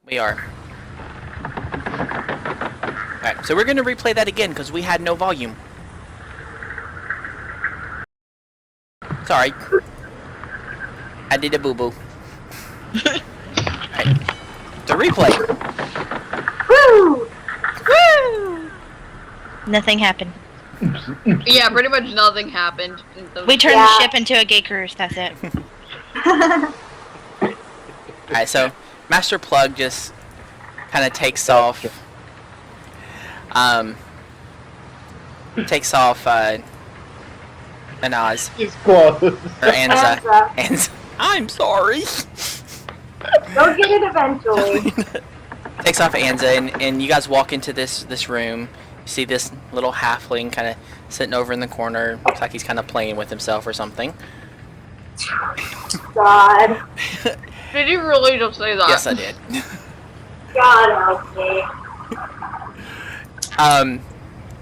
We are. Alright, so we're going to replay that again because we had no volume. Sorry. I did a boo-boo. Alright. The replay. Woo! Woo! Nothing happened. Yeah, pretty much nothing happened. We turned the ship into a gay cruise, that's it. Alright, so Master Plug just kind of takes off. Takes off Anaz. He's close. Or Anza. Anza. Anza. I'm sorry. You'll get it eventually. Takes off Anza, and you guys walk into this room. You see this little halfling kind of sitting over in the corner. Looks like he's kind of playing with himself or something. God. Did you really just say that? Yes, I did. God help me.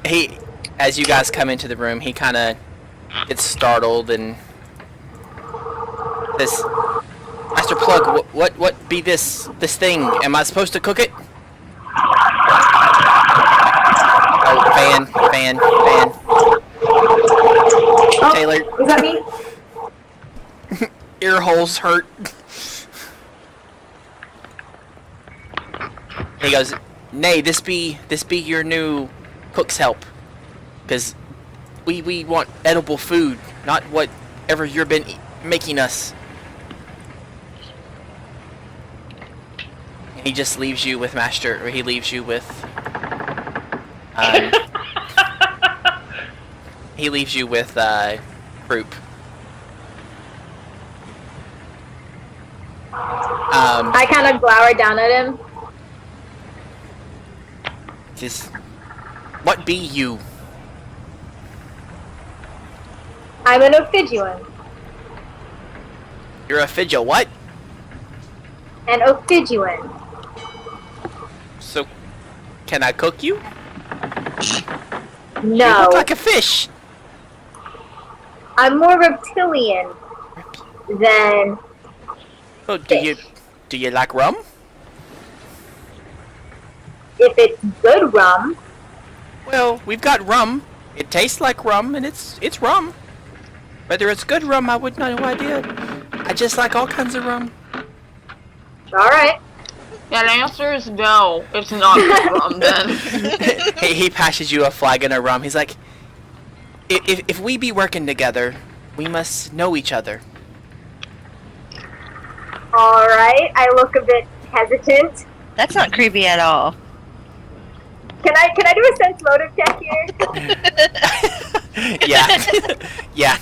He, as you guys come into the room, he kind of gets startled and this Master Plug, what be this thing? Am I supposed to cook it? Oh, fan. Oh, Taylor. is that me? Ear holes hurt. He goes, nay, this be your new cook's help, because we want edible food, not whatever you've been making us. He just leaves you with he leaves you with he leaves you with Croup. I kind of glower down at him. Just, what be you? I'm an Ophidian. You're a fidget what? An Ophidian. So, can I cook you? You No. look like a fish. I'm more reptilian than Oh, fish. do you like rum? If it's good rum, Well, we've got rum. It tastes like rum, and it's rum. Whether it's good rum, I would no idea. I just like all kinds of rum. alright. Yeah, the answer is no. It's not good rum then. He passes you a flagon of rum. He's like, if we be working together, we must know each other. Alright, I look a bit hesitant. That's not creepy at all. Can I do a sense motive check here? Yeah. Yeah.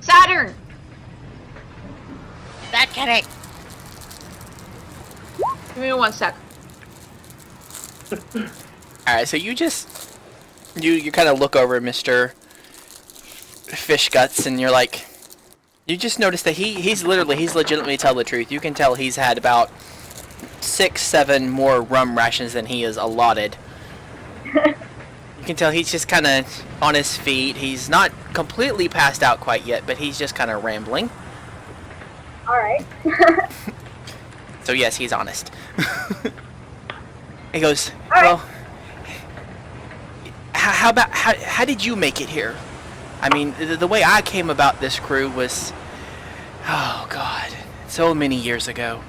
Saturn! That kidding. Give me 1 sec. Alright, so you just... You kind of look over at Mr. Fish Guts, and you're like... You just notice that he's legitimately tell the truth. You can tell he's had about 6-7 more rum rations than he is allotted. You can tell he's just kind of on his feet. He's not completely passed out quite yet, but he's just kind of rambling. Alright. So yes, he's honest. He goes, Alright. well, how did you make it here? I mean, the way I came about this crew was, oh God, so many years ago.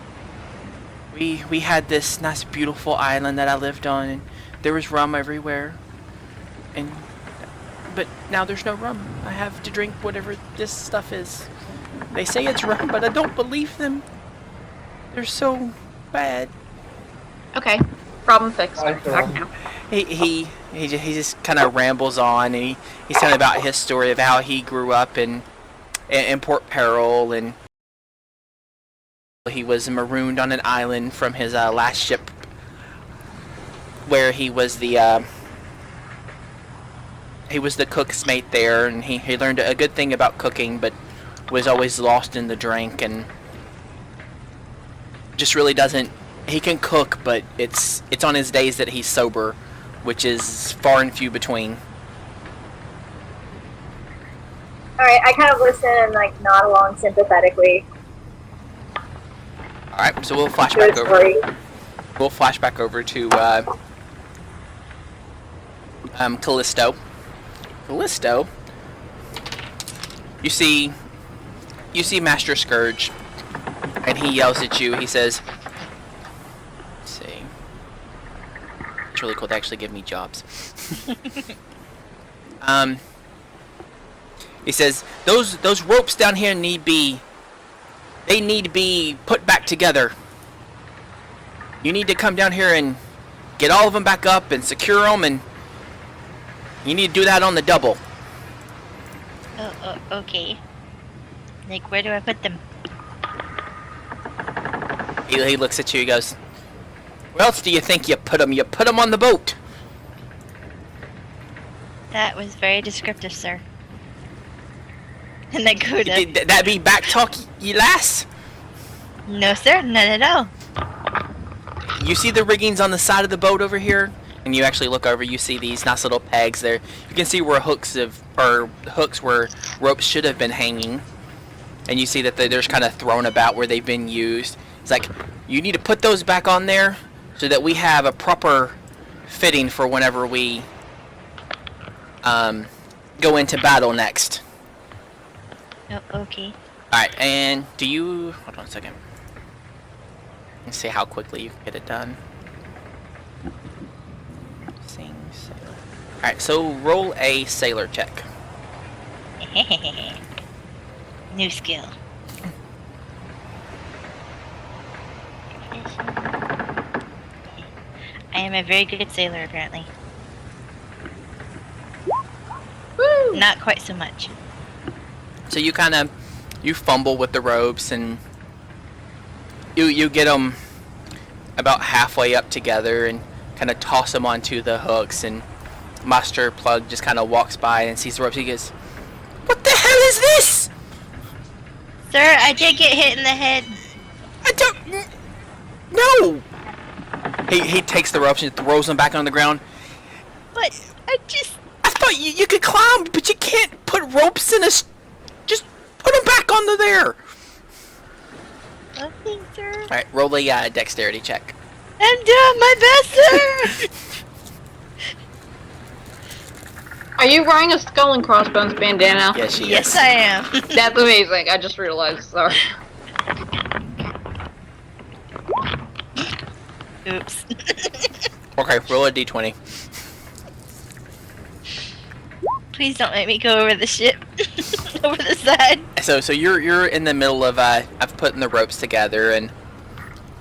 We had this nice beautiful island that I lived on, and there was rum everywhere. But now there's no rum. I have to drink whatever this stuff is. They say it's rum, but I don't believe them. They're so bad. Okay, problem fixed. I Back know. now. He just kind of rambles on, and he's telling about his story of how he grew up in Port Peril, and he was marooned on an island from his last ship, where he was the cook's mate there, and he learned a good thing about cooking, but was always lost in the drink, and just really doesn't. He can cook, but it's on his days that he's sober, which is far and few between. Alright, I kind of listen and like nod along sympathetically. All right, so we'll flash Good back over. story. We'll flash back over to Callisto. Callisto. You see Master Scourge, and he yells at you. He says, let's see. It's really cool to actually give me jobs. He says, those ropes down here need to be put back together. You need to come down here and get all of them back up and secure them, and you need to do that on the double. Oh, okay. Like, where do I put them? He looks at you, he goes, where else do you think you put them? You put them on the boat. That was very descriptive, sir. And I go to... Did that be back talk, you lass? No, sir, not at all. You see the riggings on the side of the boat over here? And you actually look over, you see these nice little pegs there. You can see where hooks where ropes should have been hanging. And you see that they're just kind of thrown about where they've been used. It's like, you need to put those back on there so that we have a proper fitting for whenever we go into battle next. Oh, okay. Alright, and do you... Hold on a second. Let's see how quickly you can get it done. Sing, sailor. Alright, so roll a sailor check. New skill. I am a very good sailor, apparently. Woo! Not quite so much. So you kind of, you fumble with the ropes and you get them about halfway up together and kind of toss them onto the hooks, and Master Plug just kind of walks by and sees the ropes. He goes, what the hell is this? Sir, I did get hit in the head. I don't... No! He takes the ropes and throws them back on the ground. But I just... I thought you could climb, but you can't put ropes in a... Just put them back onto there. Nothing, sir. Alright, roll a dexterity check. I'm doing my best, sir. Are you wearing a skull and crossbones bandana? Yes, she Yes, is. I am. That's amazing. I just realized. Sorry. Oops. Okay, roll a d20. Please don't make me go over the ship. Over the side. So you're in the middle of putting the ropes together, and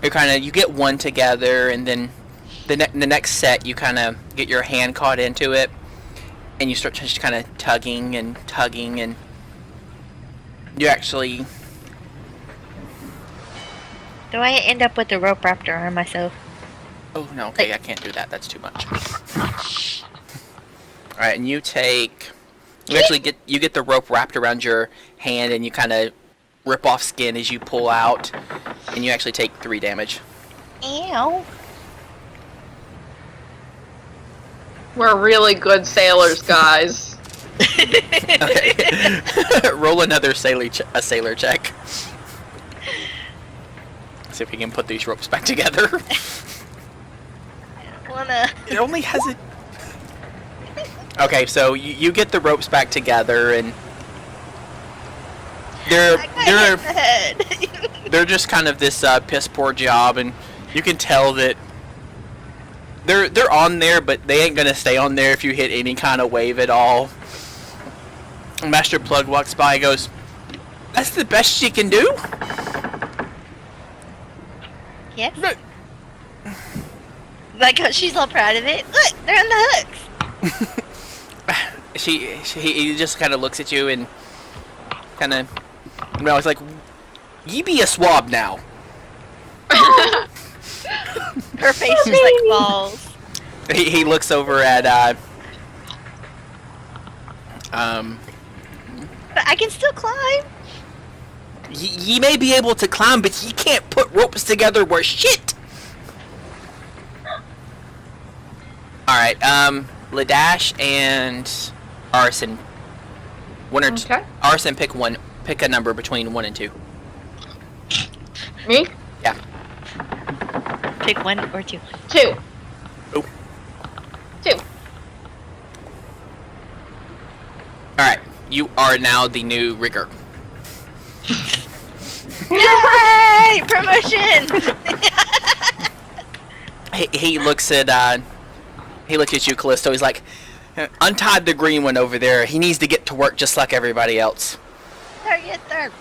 you get one together, and then the next set you kind of get your hand caught into it, and you start just kind of tugging, and you actually... Do I end up with the rope wrapped around myself? Oh no, okay, I can't do that. That's too much. All right, and you actually get the rope wrapped around your hand, and you kind of rip off skin as you pull out, and you actually take 3 damage. Ew. We're really good sailors, guys. Okay. Roll another sailor check. See if we can put these ropes back together. I don't wanna. It only has it. Okay, so you get the ropes back together, and I got hit in the head. they're just kind of this piss poor job, and you can tell that they're on there, but they ain't gonna stay on there if you hit any kind of wave at all. Master Plug walks by and goes, "That's the best she can do?" Yes. Look. Like how she's all proud of it. Look, they're on the hooks. He just kind of looks at you and kind of, he's like, "Ye be a swab now." Her face is like balls. He looks over at But I can still climb. ye may be able to climb, but ye can't put ropes together worth shit. Alright, Ladash and Arson. One or two. Okay. Arson, pick a number between 1 and 2. Me? Yeah. Pick 1 or 2. 2. Oh. 2. Alright, you are now the new rigger. Yay! Promotion! He looks at you, Callisto. He's like, untie the green one over there. He needs to get to work just like everybody else. There, yes, sir.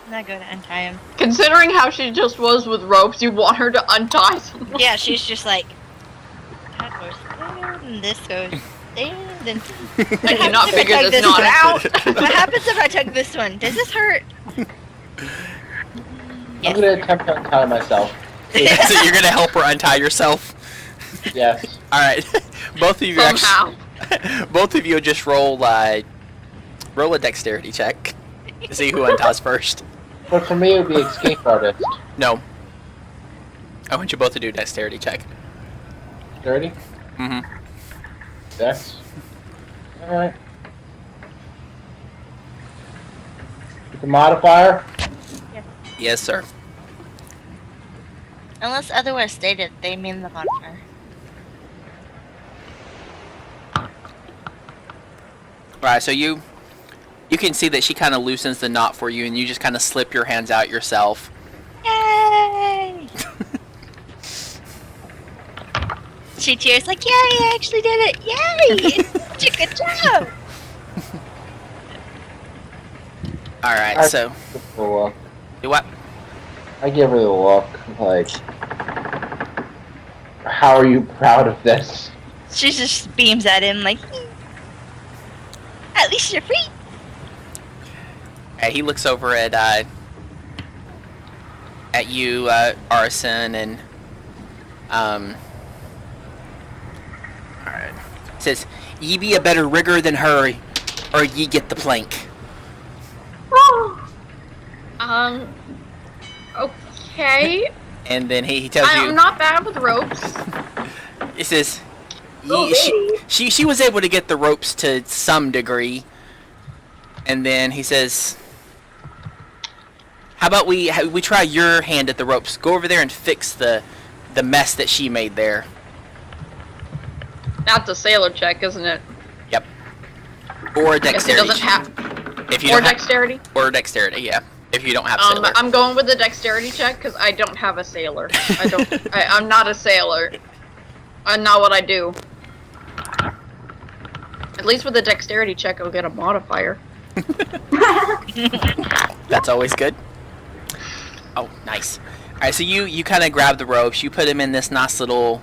I'm not going to untie him. Considering how she just was with ropes, you want her to untie someone. Yeah, she's just like, that goes there, and this goes there, then... I cannot figure this one knot out. What happens if I tug this one? Does this hurt? I'm gonna attempt to untie myself. So you're gonna help her untie yourself? Yes. Alright. Both of you Somehow. both of you just roll a dexterity check to see who unties first. But for me, it would be escape artist. No. I want you both to do a dexterity check. 30? Mm-hmm. Dex? Alright. With the modifier? Yes, sir. Unless otherwise stated, they mean the modifier. Alright, so you can see that she kind of loosens the knot for you, and you just kind of slip your hands out yourself. Yay! She cheers like, yay, I actually did it! Yay! Good job! Alright, so... Give her a look. Do what? I give her the look, like... How are you proud of this? She just beams at him like, at least you're free! He looks over at you, Arson, and alright. Says, ye be a better rigger than her, or ye get the plank. Okay. And then he tells you, I'm not bad with ropes. he says, Oh, she was able to get the ropes to some degree. And then he says, how about we try your hand at the ropes? Go over there and fix the mess that she made there. That's a sailor check, isn't it? Yep. Or a Guess it dexterity. doesn't have. If you Or don't have- dexterity. or dexterity, yeah. If you don't have sailor. I'm going with the dexterity check because I don't have a sailor. I don't. I'm not a sailor. I'm not what I do. At least with the dexterity check, I'll get a modifier. That's always good. Oh, nice. Alright, so you kind of grab the ropes, you put them in this nice little...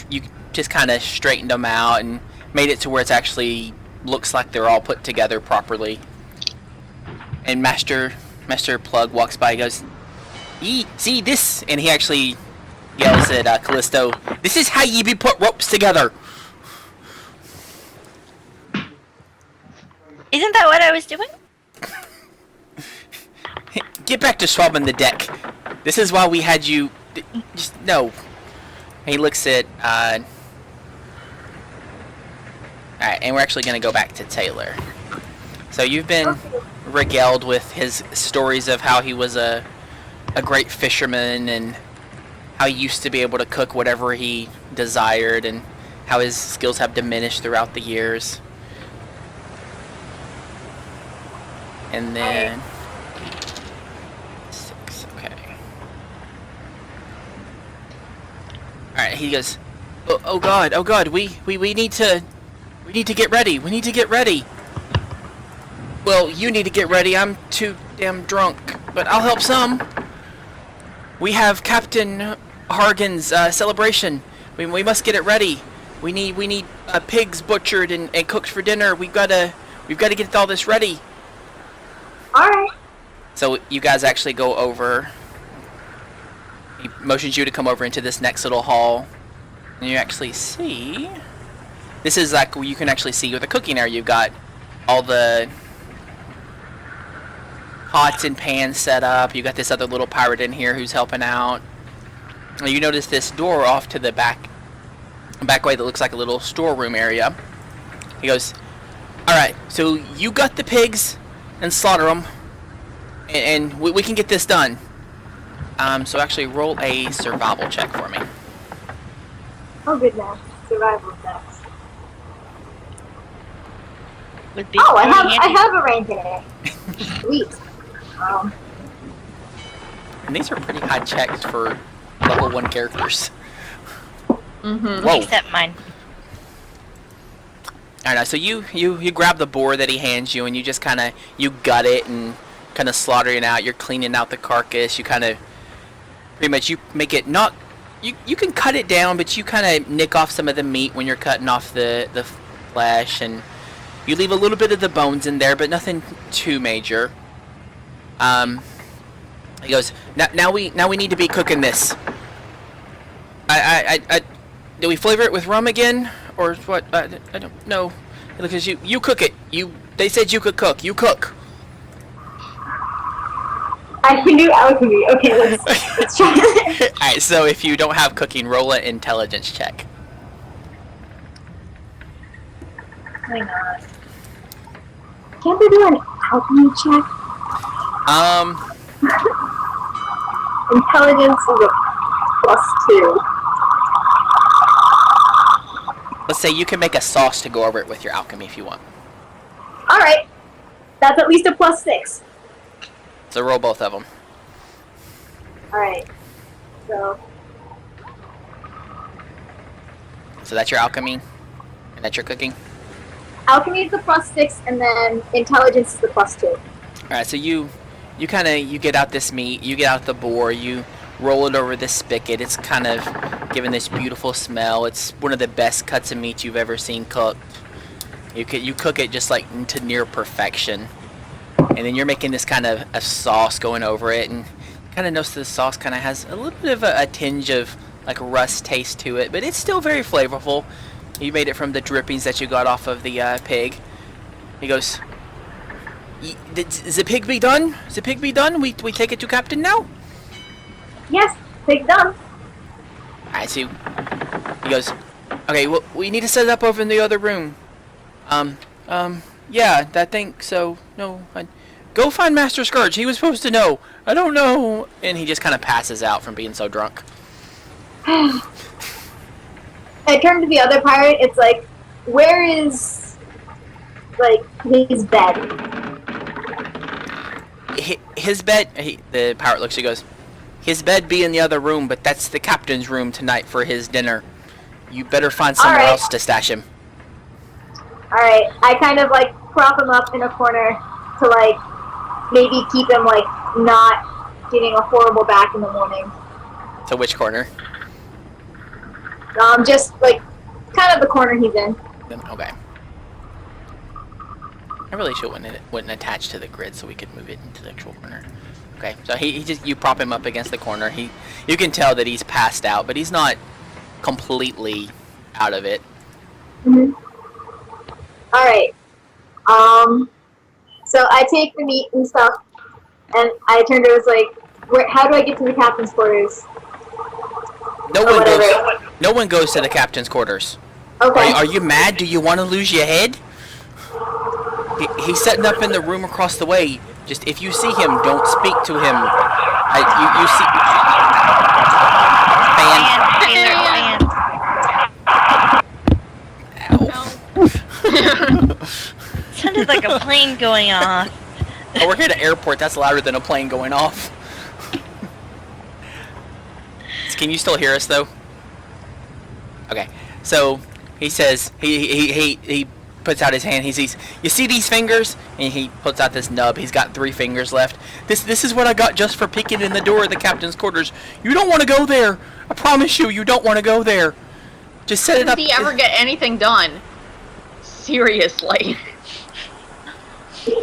you just kind of straightened them out and made it to where it's actually looks like they're all put together properly. And Master Plug walks by and goes, "Ye, see this?" And he actually yells at Callisto, "This is how ye be put ropes together." Isn't that what I was doing? Get back to swabbing the deck. This is why we had you... Just, no. He looks at, Alright, and we're actually going to go back to Taylor. So you've been regaled with his stories of how he was a great fisherman and how he used to be able to cook whatever he desired and how his skills have diminished throughout the years. And then... Okay. Alright, he goes, oh god, we need to get ready, we need to get ready. Well, you need to get ready, I'm too damn drunk, but I'll help some. We have Captain Hargan's celebration, we must get it ready. We need pigs butchered and cooked for dinner, we've gotta get all this ready. Alright. So you guys actually go over. He motions you to come over into this next little hall. And you actually see... This is like where you can actually see with the cooking area. You've got all the pots and pans set up. You got this other little pirate in here who's helping out. And you notice this door off to the back way that looks like a little storeroom area. He goes, "Alright, so you got the pigs and slaughter them. And we can get this done." So actually roll a survival check for me. Oh goodness, survival checks. Would be Oh, I pretty handy. have a rank in it. Sweet. And these are pretty high checks for level 1 characters. Mm-hmm. Whoa. Except mine. Alright, so you grab the boar that he hands you and you just kind of, you gut it and kind of slaughter it out. You're cleaning out the carcass. You kind of, pretty much you make it not, you can cut it down, but you kind of nick off some of the meat when you're cutting off the flesh, and you leave a little bit of the bones in there, but nothing too major. He goes, now we need to be cooking this. Do we flavor it with rum again, or what? I don't know, because you cook it. They said you could cook. You cook. I can do alchemy. Okay, let's try it. All right. So if you don't have cooking, roll an intelligence check. Why not? Can't we do an alchemy check? Intelligence is a +2. Let's say you can make a sauce to go over it with your alchemy if you want. Alright. That's at least a +6. So roll both of them. Alright. So, So that's your alchemy, and that's your cooking. alchemy is the +6, and then intelligence is the +2. All right. So you get out this meat. You get out the boar. You roll it over this spigot. It's kind of giving this beautiful smell. It's one of the best cuts of meat you've ever seen cooked. You cook it just like to near perfection, and then you're making this kind of a sauce going over it, and kind of notice the sauce kind of has a little bit of a tinge of like rust taste to it, but it's still very flavorful. You made it from the drippings that you got off of the pig. He goes, "Is the pig be done? Is the pig be done? We take it to Captain now?" Yes, pig done. I see. He goes, "Okay, well, we need to set it up over in the other room." Yeah, I think so. No, go find Master Scourge. He was supposed to know. I don't know. And he just kind of passes out from being so drunk. I turn to the other pirate. It's like, where is, like, his bed? His bed, the pirate looks, he goes, his bed be in the other room, but that's the captain's room tonight for his dinner. You better find somewhere Alright. else to stash him. Alright, I kind of, like, prop him up in a corner to, like, maybe keep him, like, not getting a horrible back in the morning. To which corner? Just, like, kind of the corner he's in. Okay. I really should wouldn't attach to the grid so we could move it into the actual corner. Okay, so he just, you prop him up against the corner. You can tell that he's passed out, but he's not completely out of it. Mm-hmm. Alright. So I take the meat and stuff, and I turn to us like, how do I get to the captain's quarters? No one goes to the captain's quarters. Okay. Are you mad? Do you want to lose your head? He's setting up in the room across the way. Just if you see him, don't speak to him. You see. Ow. Sounded like a plane going off. Oh, we're here at an airport. That's louder than a plane going off. Can you still hear us though? Okay. So he says he puts out his hand. He sees, you see these fingers, and he puts out this nub. He's got 3 fingers left. This is what I got just for peeking in the door of the captain's quarters. You don't want to go there. I promise you, you don't want to go there. Just set it up. Did he ever get anything done? Seriously.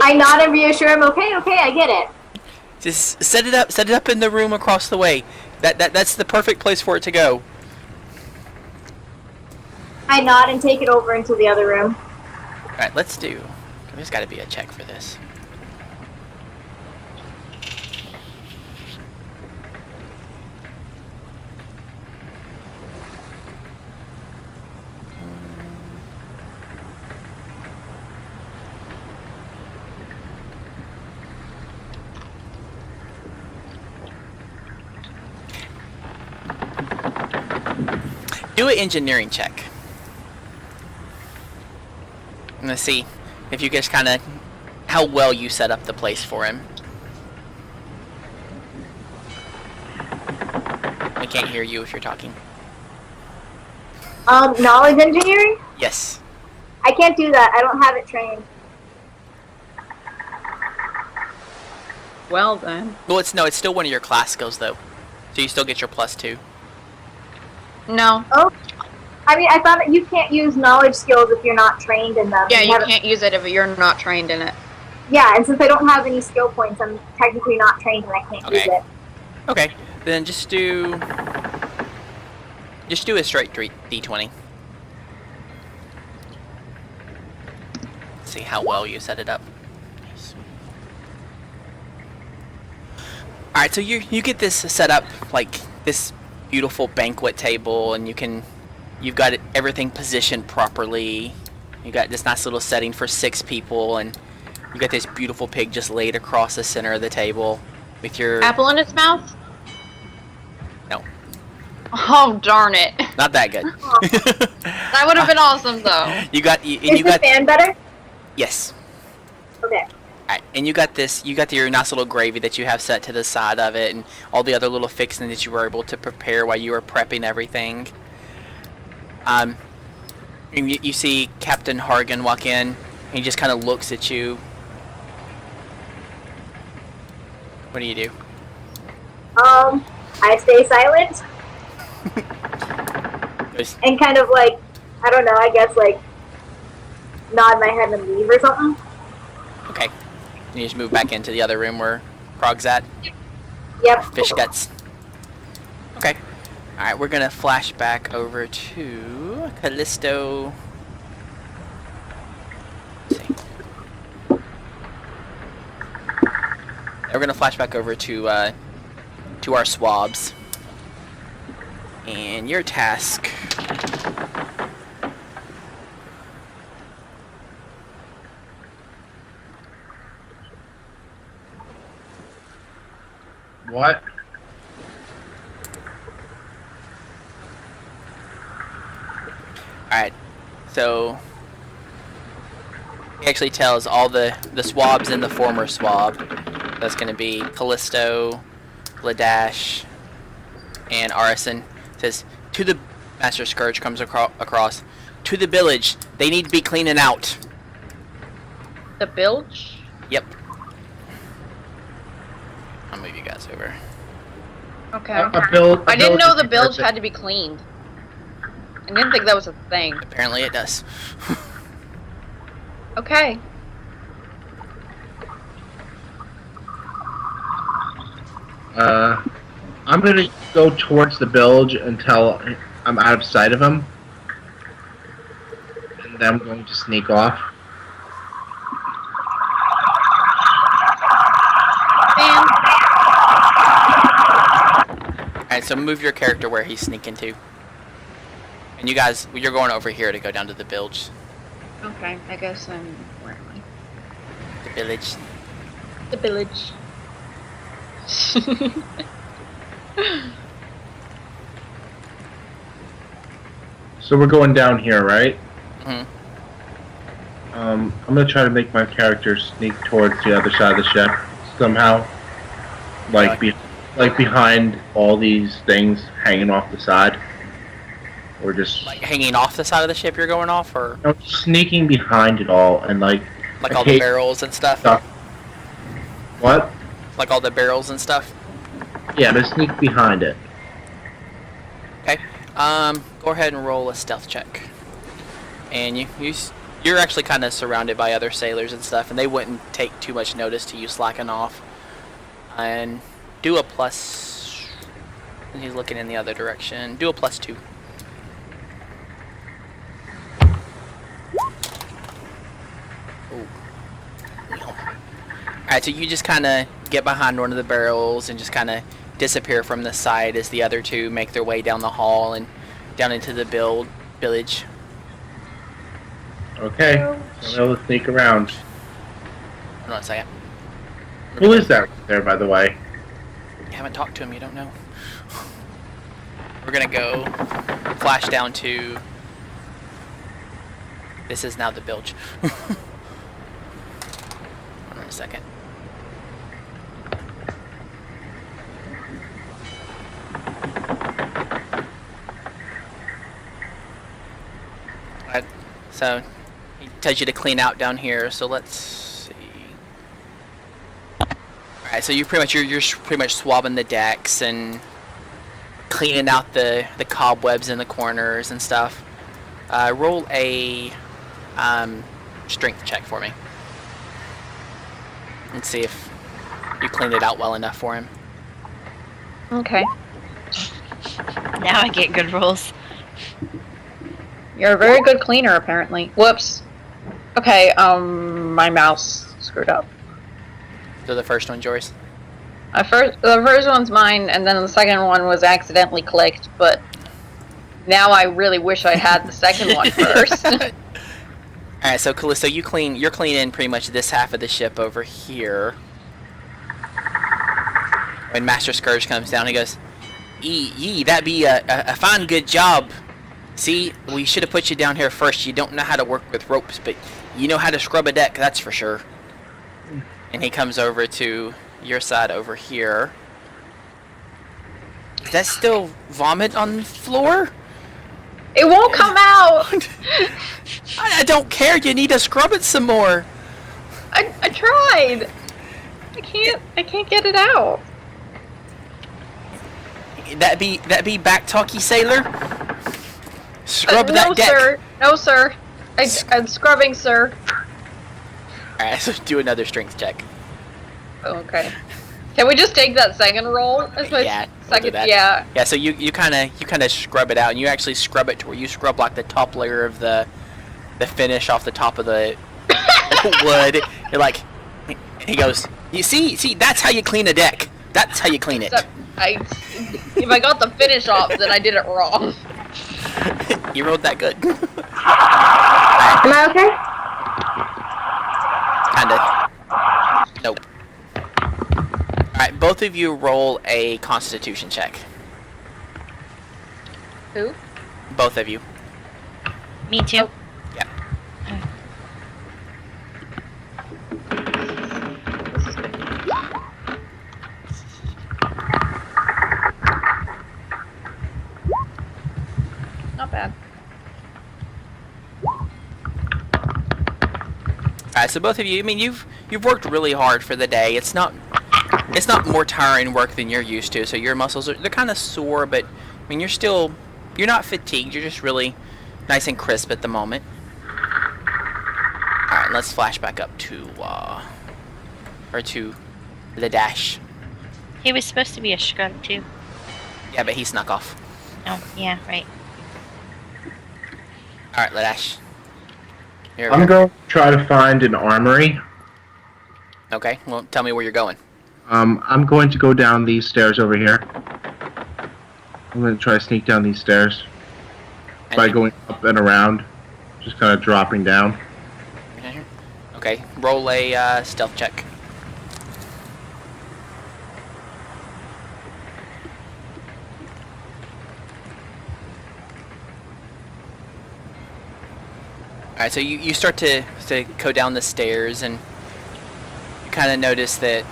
I nod and reassure him. Okay, I get it. Just set it up in the room across the way. That's the perfect place for it to go. I nod and take it over into the other room. Alright, let's do. There's got to be a check for this. do an engineering check. I'm gonna see if you guys kind of how well you set up the place for him. I can't hear you if you're talking. Knowledge engineering? Yes. I can't do that. I don't have it trained. Well then. Well, it's still one of your class skills though, so you still get your +2. No. Oh. I mean, I thought that you can't use knowledge skills if you're not trained in them. Yeah, you haven't- can't use it if you're not trained in it. Yeah, and since I don't have any skill points, I'm technically not trained and I can't use Okay. it. Okay, then just do a straight D20. See how well you set it up. Nice. All right, so you get this set up like this beautiful banquet table, and you've got everything positioned properly. You got this nice little setting for 6 people, and you got this beautiful pig just laid across the center of the table with your Apple in its mouth? no, Oh, darn it. not that good. That would have been awesome, though. You got Is the fan better? yes. Okay. Alright, and you got your nice little gravy that you have set to the side of it, and all the other little fixings that you were able to prepare while you were prepping everything. And you see Captain Hargan walk in, and he just kind of looks at you. What do you do? I stay silent Goes, and kind of like, I don't know, I guess like nod my head and leave or something. okay. And you just move back into the other room where Krog's at. Yep. Fish guts. Okay. Alright, we're gonna flash back over to Callisto. Let's see. We're gonna flash back over to our swabs. And your task. What? Alright, so he actually tells all the swabs and the former swab. That's going to be Callisto, Ladash, and Arison. Says, to the Master Scourge comes across. To the village. They need to be cleaning out. The bilge? Yep. I'll move you guys over. Okay. I I didn't know the bilge had to be cleaned. I didn't think that was a thing. Apparently it does. Okay. I'm gonna go towards the bilge until I'm out of sight of him. And then I'm going to sneak off. Man. Alright, so move your character where he's sneaking to. And you guys, you're going over here to go down to the bilge. Okay, I guess I'm... Where am I? The village. The village. So we're going down here, right? Mhm. I'm gonna try to make my character sneak towards the other side of the ship somehow, like behind all these things hanging off the side, or just Like hanging off the side of the ship you're going off, or no, sneaking behind it all and like all the barrels and stuff? stuff. What? Like all the barrels and stuff? Yeah, to sneak behind it. Okay. Go ahead and roll a stealth check. And you're actually kind of surrounded by other sailors and stuff, and they wouldn't take too much notice to you slacking off. And do a plus. And he's looking in the other direction. Do a +2. Ooh. Alright, so you just kind of get behind one of the barrels and just kind of disappear from the side as the other two make their way down the hall and down into the village. Okay, so we'll sneak around. Hold on a second. Who is that right there, by the way? You haven't talked to him, you don't know. we're gonna go flash down to. This is now the bilge. Hold on a second. Alright, so he tells you to clean out down here. So let's see. Alright, so you're pretty much swabbing the decks and cleaning out the cobwebs in the corners and stuff. Roll a strength check for me. Let's see if you cleaned it out well enough for him. Okay. Now I get good rolls. You're a very good cleaner, apparently. Whoops. Okay, my mouse screwed up. So the first one's yours. The first one's mine, and then the second one was accidentally clicked, but now I really wish I had the second one first. Alright, so Callisto, you're cleaning pretty much this half of the ship over here. When Master Scourge comes down, he goes, Yee, that be a fine good job. See, we should have put you down here first. You don't know how to work with ropes, but you know how to scrub a deck, that's for sure. And he comes over to your side over here. Is that still vomit on the floor? It won't come out! I don't care, you need to scrub it some more. I tried! I can't get it out. That be back talky, sailor? Scrub No, that deck. sir. No, sir. I'm scrubbing, sir. Alright, so do another strength check. Okay. Can we just take that second roll? As my Yeah, we'll do second, that. yeah. Yeah, so you kind of scrub it out, and you actually scrub it to where you scrub like the top layer of the finish off the top of the wood. You're like, he goes, you see, that's how you clean a deck. That's how you clean it. Except if I got the finish off, then I did it wrong. You rolled that good. Am I okay? Kinda. Nope. Alright, both of you roll a Constitution check. Who? Both of you. Me too. Yeah. Not bad. Alright, so both of you, I mean, you've worked really hard for the day. It's not more tiring work than you're used to, so your muscles they're kind of sore, but I mean, you're not fatigued. You're just really nice and crisp at the moment. Alright, let's flash back up to the dash. He was supposed to be a scrub too. Yeah, but he snuck off. Oh, yeah, right. Alright, Ladash. I'm going to try to find an armory. Okay, well, tell me where you're going. I'm going to go down these stairs over here. I'm going to try to sneak down these stairs And by you- going up and around, just kind of dropping down. Okay, roll a stealth check. Alright, so you start to go down the stairs, and you kind of notice that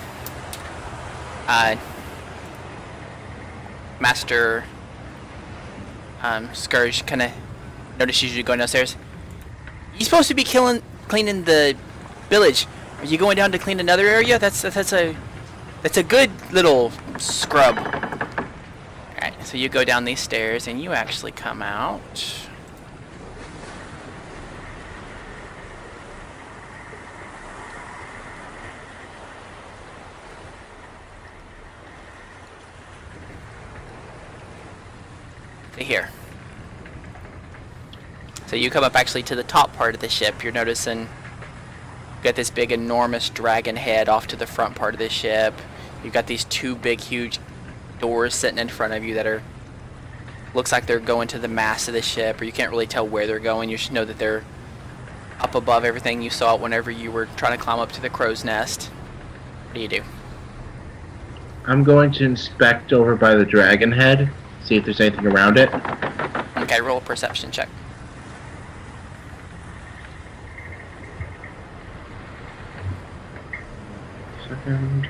Master Scourge kind of notices you going downstairs. You're supposed to be cleaning the village. Are you going down to clean another area? That's a good little scrub. Alright, so you go down these stairs, and you actually come out. To here. So you come up actually to the top part of the ship. You're noticing you've got this big enormous dragon head off to the front part of the ship. You've got these two big huge doors sitting in front of you that are looks like they're going to the mast of the ship, or you can't really tell where they're going. You just know that they're up above everything you saw whenever you were trying to climb up to the crow's nest. What do you do? I'm going to inspect over by the dragon head see if there's anything around it. Okay, roll a perception check. Second.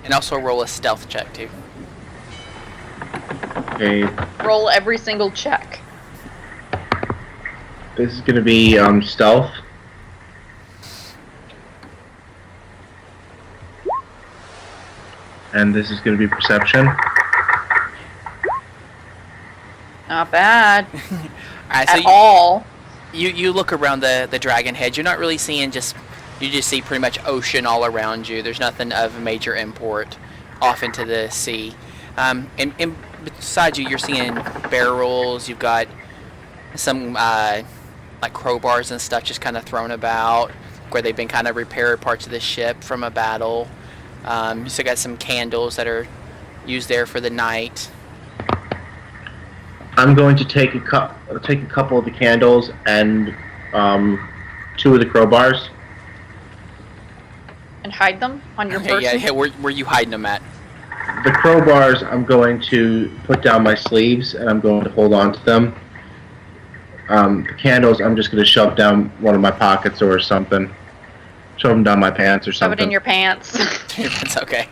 And also roll a stealth check, too. Okay, Roll every single check. this is gonna be stealth. And this is gonna be perception. Not bad Alright, so at all. you look around the dragon head. You're not really seeing you just see pretty much ocean all around you. There's nothing of major import off into the sea. And beside you, you're seeing barrels. You've got some like crowbars and stuff just kind of thrown about where they've been kind of repaired parts of the ship from a battle. You still got some candles that are used there for the night. I'm going to take a couple of the candles and 2 of the crowbars. And hide them on your Okay, person. yeah, where you hiding them at? The crowbars, I'm going to put down my sleeves and I'm going to hold on to them. The candles, I'm just going to shove down one of my pockets or something. Shove them down my pants or Shove something. it in your pants. That's okay.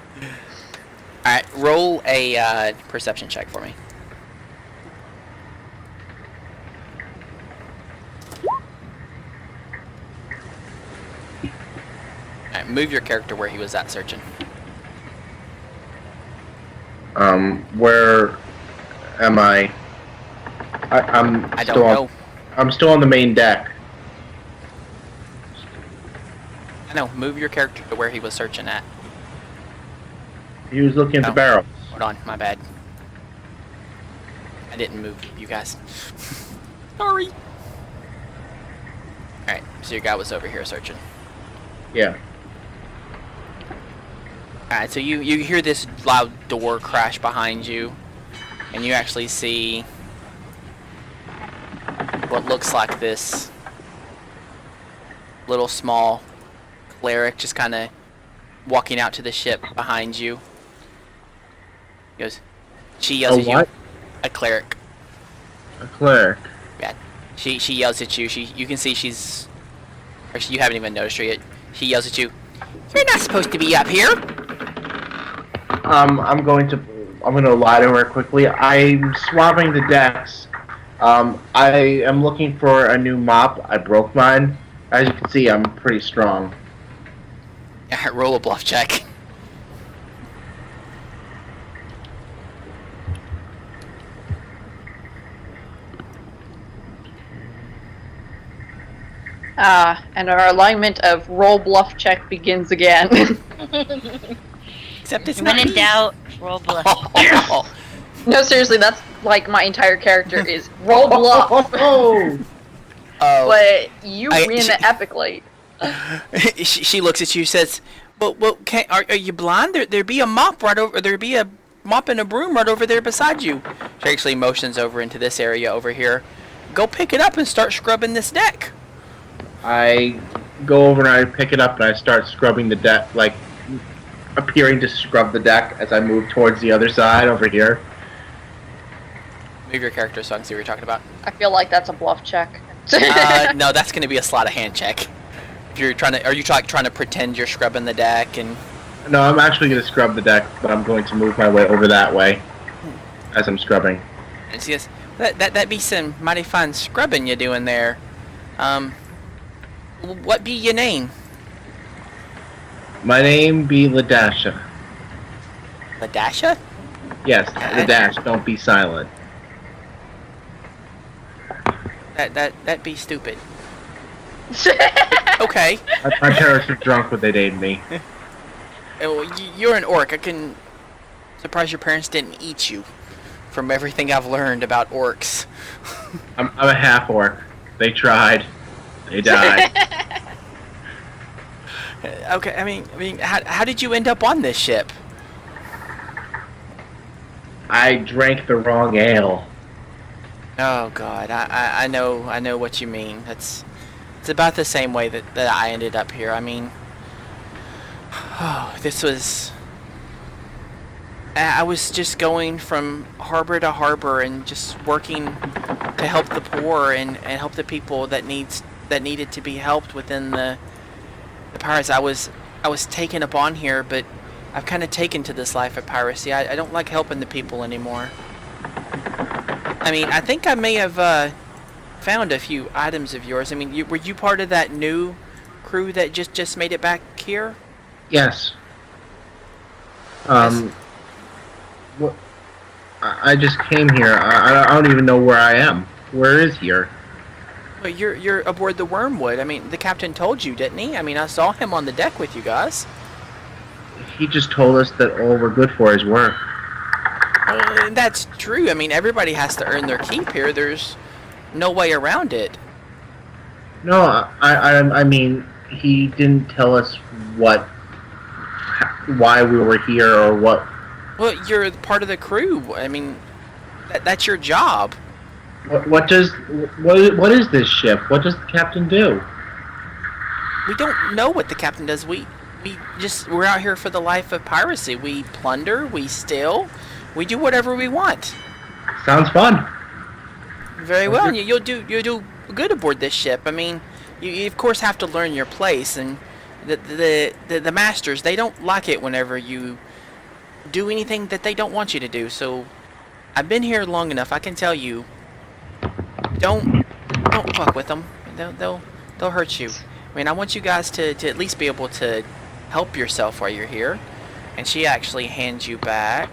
Alright, roll a perception check for me. Alright, move your character where he was at searching. Where am I? I'm I still don't on, know. I'm still on the main deck. I know, move your character to where he was searching at. He was looking at Oh. the barrels. Hold on, my bad. I didn't move you guys. Sorry. Alright, so your guy was over here searching. Yeah. Alright, so you hear this loud door crash behind you, and you actually see what looks like this little small cleric just kind of walking out to the ship behind you. He goes, she yells at you. what? A cleric. A cleric. Yeah. She yells at you. You can see you haven't even noticed her yet. She yells at you. You're not supposed to be up here. I'm going to lie to her quickly. I'm swabbing the decks. I am looking for a new mop. I broke mine. As you can see, I'm pretty strong. Yeah, roll a bluff check. And our alignment of roll bluff check begins again. Except it's When not. in doubt, roll bluff. No, seriously, that's like my entire character is roll bluff. Oh! Oh. But you I- win she- epically. she looks at you, says, "Well, are you blind? There be a mop right over. There be a mop and a broom right over there beside you." She actually motions over into this area over here. Go pick it up and start scrubbing this deck. I go over and I pick it up and I start scrubbing the deck, like appearing to scrub the deck as I move towards the other side over here. Move your character so I can see what you're talking about. I feel like that's a bluff check. No, that's going to be a sleight of hand check. If you're trying to, are you trying to pretend you're scrubbing the deck and? No, I'm actually going to scrub the deck, but I'm going to move my way over that way as I'm scrubbing. And she goes, that be some mighty fine scrubbing you doing there. What be your name? My name be Ladasha. Ladasha? Yes, Ladash, don't be silent. That be stupid. Okay. My parents were drunk when they named me. Well, you're an orc. I can surprise your parents didn't eat you. From everything I've learned about orcs. I'm a half orc. They tried. They died. Okay, I mean, how did you end up on this ship? I drank the wrong ale. Oh God, I know what you mean. It's about the same way that I ended up here. I mean, oh, this was I was just going from harbor to harbor and just working to help the poor and help the people that needed to be helped within the pirates. I was taken upon here, but I've kind of taken to this life of piracy. I don't like helping the people anymore. I mean, I think I may have found a few items of yours. I mean, were you part of that new crew that just made it back here? Yes. What? I just came here. I don't even know where I am. Where is here? Well, you're aboard the Wormwood. I mean, the captain told you, didn't he? I mean, I saw him on the deck with you guys. He just told us that all we're good for is work. That's true. I mean, everybody has to earn their keep here. There's no way around it. No, I mean, he didn't tell us why we were here or what. Well, you're part of the crew. I mean, that's your job. What is this ship? What does the captain do? We don't know what the captain does. We're out here for the life of piracy. We plunder, we steal, we do whatever we want. Sounds fun. Very well. And you'll do good aboard this ship. I mean, you of course have to learn your place, and the masters, they don't like it whenever you do anything that they don't want you to do. So I've been here long enough. I can tell you, don't fuck with them. They'll hurt you. I mean, I want you guys to at least be able to help yourself while you're here. And she actually hands you back.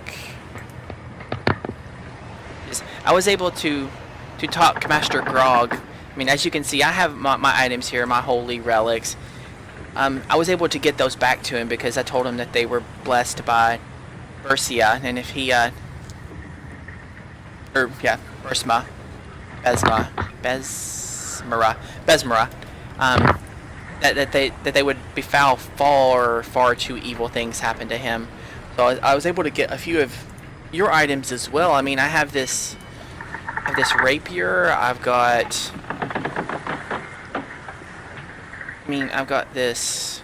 I was able to talk Master Grog. I mean, as you can see, I have my items here, my holy relics. I was able to get those back to him because I told him that they were blessed by Bersia, and if he Besmera, that they would befoul far too evil things happen to him. So I was able to get a few of your items as well. I mean, I have this rapier. I've got this.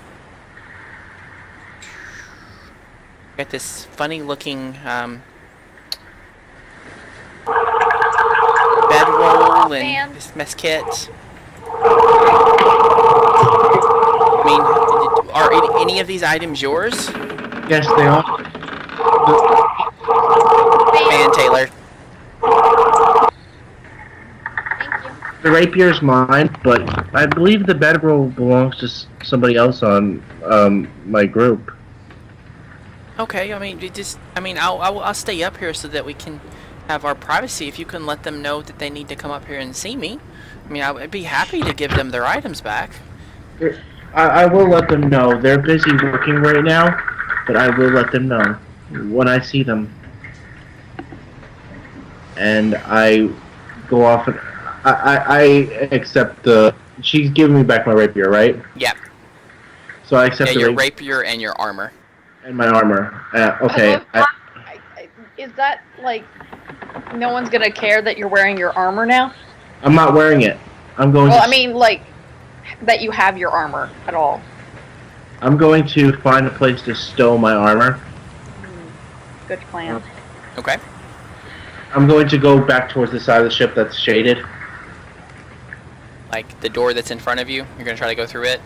Got this funny looking bedroll and this mess kit. I mean, are any of these items yours? Yes, they are. Man, Taylor. Thank you. The rapier's mine, but I believe the bedroll belongs to somebody else on my group. Okay, I mean, I'll stay up here so that we can have our privacy. If you can let them know that they need to come up here and see me, I mean, I'd be happy to give them their items back. I will let them know. They're busy working right now, but I will let them know when I see them. And I go off and I accept the. She's giving me back my rapier, right? Yep. So I accept your the rapier and your armor. and my armor. Okay. Is that like no one's gonna care that you're wearing your armor now? I'm not wearing it. I'm going. Well, to, I mean, like that you have your armor at all. I'm going to find a place to stow my armor. Good plan. Okay. I'm going to go back towards the side of the ship that's shaded. Like the door that's in front of you, you're gonna try to go through it.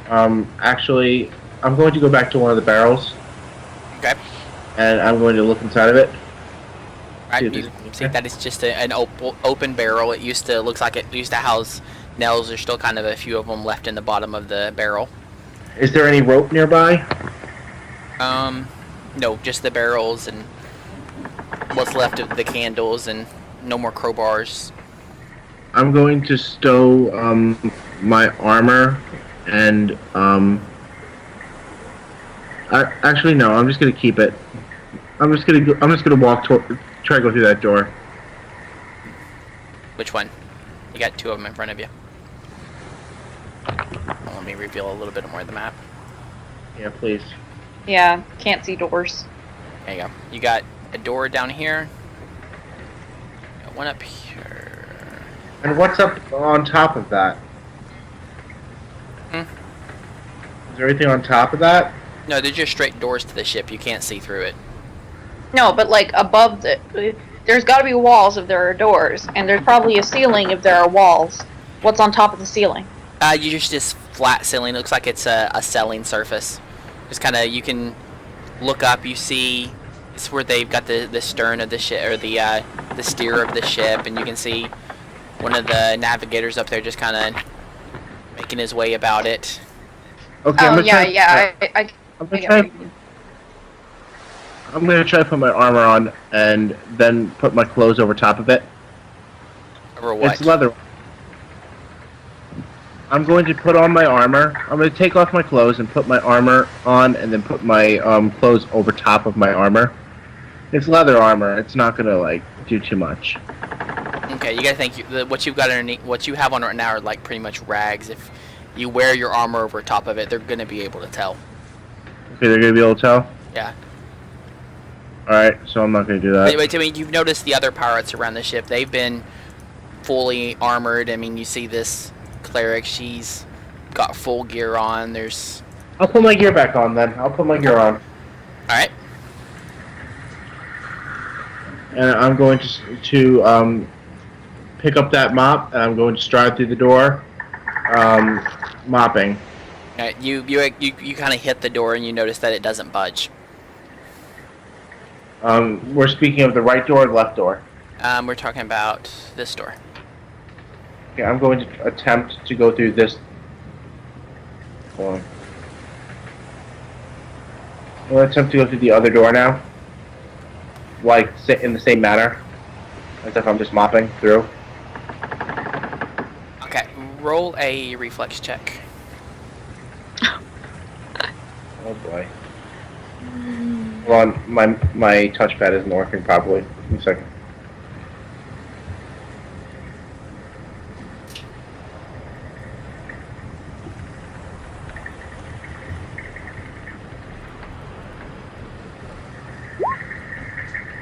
Actually, I'm going to go back to one of the barrels. Okay. And I'm going to look inside of it. Right. You see that it's just an open barrel. Looks like it used to house nails. There's still kind of a few of them left in the bottom of the barrel. Is there any rope nearby? No, just the barrels and what's left of the candles, and no more crowbars. I'm going to stow my armor and actually no, I'm just gonna keep it. I'm just gonna walk try to go through that door. Which one? You got two of them in front of you. Let me reveal a little bit more of the map. Yeah, please. Yeah, can't see doors. There you go. You got a door down here. Got one up here. And what's up on top of that? Is there anything on top of that? No, they're just straight doors to the ship. You can't see through it. No, but like above the, there's got to be walls if there are doors, and there's probably a ceiling if there are walls. What's on top of the ceiling? You just flat ceiling. It looks like it's a selling surface. Just kind of, you can look up. You see, it's where they've got the stern of the ship, or the steer of the ship, and you can see one of the navigators up there just kind of making his way about it. Okay, Oh I'm gonna yeah, try, yeah. I'm gonna try to put my armor on and then put my clothes over top of it. Or what? It's leather. I'm going to put on my armor. I'm going to take off my clothes and put my armor on, and then put my clothes over top of my armor. It's leather armor. It's not going to like do too much. Okay, you gotta think what you've got underneath, what you have on right now are like pretty much rags. If you wear your armor over top of it, they're gonna be able to tell. Okay, they're going to be able to tell. Yeah. All right, so I'm not going to do that. But, I mean, you've noticed the other pirates around the ship. They've been fully armored. I mean, you see this cleric. She's got full gear on. There's. I'll put my gear back on then. I'll put my gear on. All right. And I'm going to pick up that mop, and I'm going to stride through the door, mopping. All right. You kind of hit the door and you notice that it doesn't budge. We're speaking of the right door or the left door. We're talking about this door. Okay, I'm going to attempt to go through this. Hold on. I'm going to attempt to go through the other door now. Like, sit in the same manner. As if I'm just mopping through. Okay. Roll a reflex check. Oh boy. Hold on, my touchpad isn't working properly. Give me a second.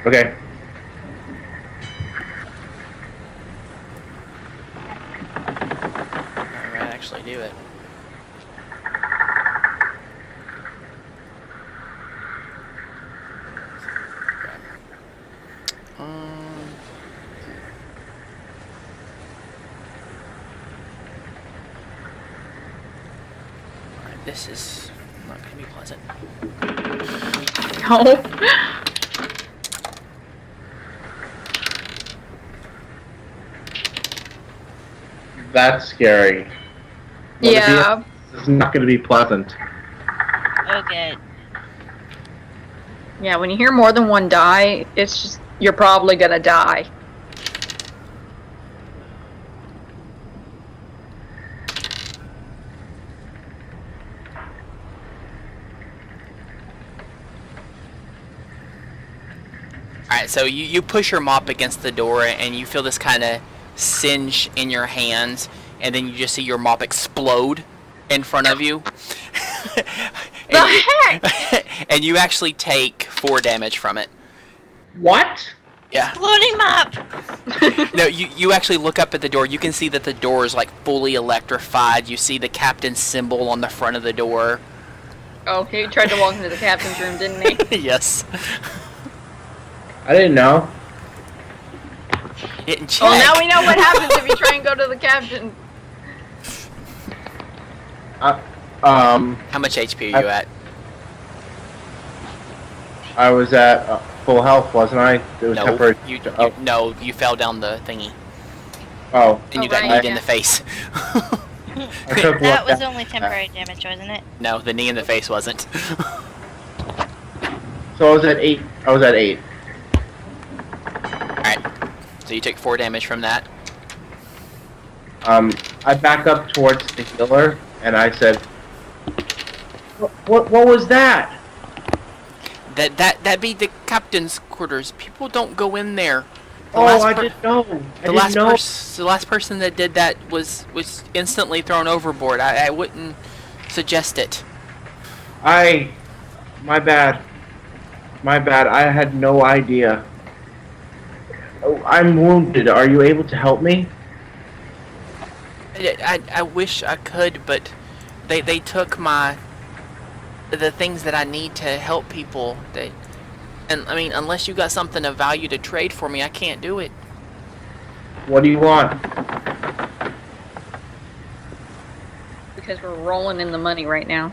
Okay. I might actually do it. Alright, this is not going to be pleasant. No. That's scary. Yeah. This is not going to be pleasant. Oh, good. Yeah, when you hear more than one die, it's just, you're probably gonna die. Alright, so you push your mop against the door and you feel this kind of singe in your hands, and then you just see your mop explode in front of you. The heck? And you actually take 4 damage from it. What? Yeah. Loading mop! No, you actually look up at the door. You can see that the door is like fully electrified. You see the captain's symbol on the front of the door. Oh, he tried to walk into the captain's room, didn't he? Yes. I didn't know. Didn't check. Oh, now we know what happens if you try and go to the captain. How much HP are you at? I was at full health, wasn't I? It was No, temporary. no, you fell down the thingy. Oh. And you Oh, got right, kneed in yeah. the face. I took That one was down. only temporary damage, wasn't it? No, the knee in the face wasn't. So I was at 8. I was at 8. Alright. So you took 4 damage from that. I back up towards the healer, and I said, "What was that?" That be the captain's quarters. People don't go in there. I didn't know. The last person that did that was instantly thrown overboard. I wouldn't suggest it. My bad. I had no idea. Oh, I'm wounded. Are you able to help me? I wish I could, but they took the things that I need to help people. And I mean, unless you got something of value to trade for me, I can't do it. What do you want? Because we're rolling in the money right now.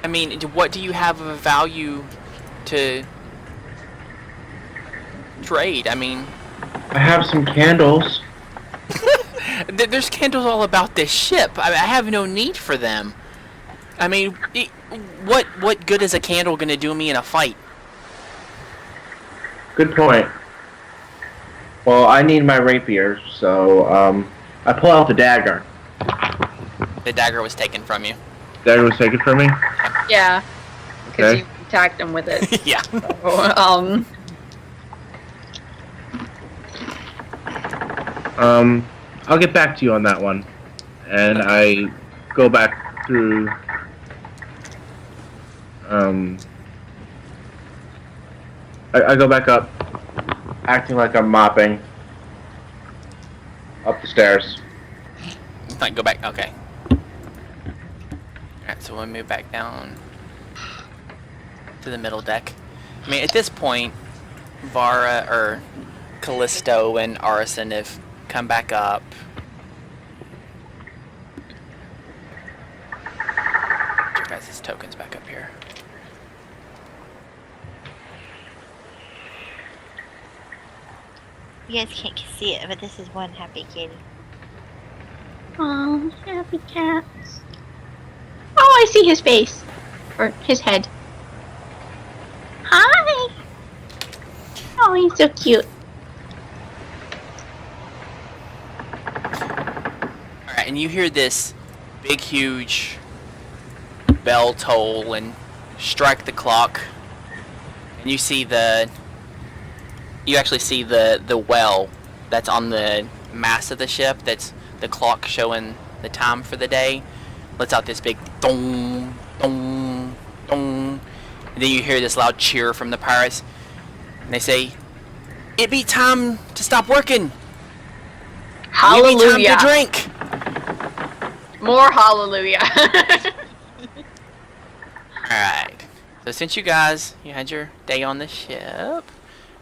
I mean, what do you have of value to trade? I mean, I have some candles. there's candles all about this ship. I have no need for them. I mean, what good is a candle gonna do me in a fight? Good point. Well, I need my rapier, so I pull out the dagger. The dagger was taken from you. Dagger was taken from me. Yeah. Because Okay. you attacked him with it. Yeah. So, I'll get back to you on that one. And I go back through. I go back up, acting like I'm mopping up the stairs. Like, go back. Okay. Alright, so we'll move back down to the middle deck. I mean, at this point, Vara, or Callisto and Arson have come back up. Get your guys' tokens back up here. You guys can't see it, but this is one happy kitty. Oh, happy cats. Oh, I see his face. Or his head. Hi! Oh, he's so cute. Alright, and you hear this big, huge bell toll and strike the clock. And you see you actually see the well that's on the mast of the ship. That's the clock showing the time for the day. Lets out this big dong, dong, dong. And then you hear this loud cheer from the pirates. And they say, "It be time to stop working. It be time to drink." more hallelujah. Alright. So since you had your day on the ship.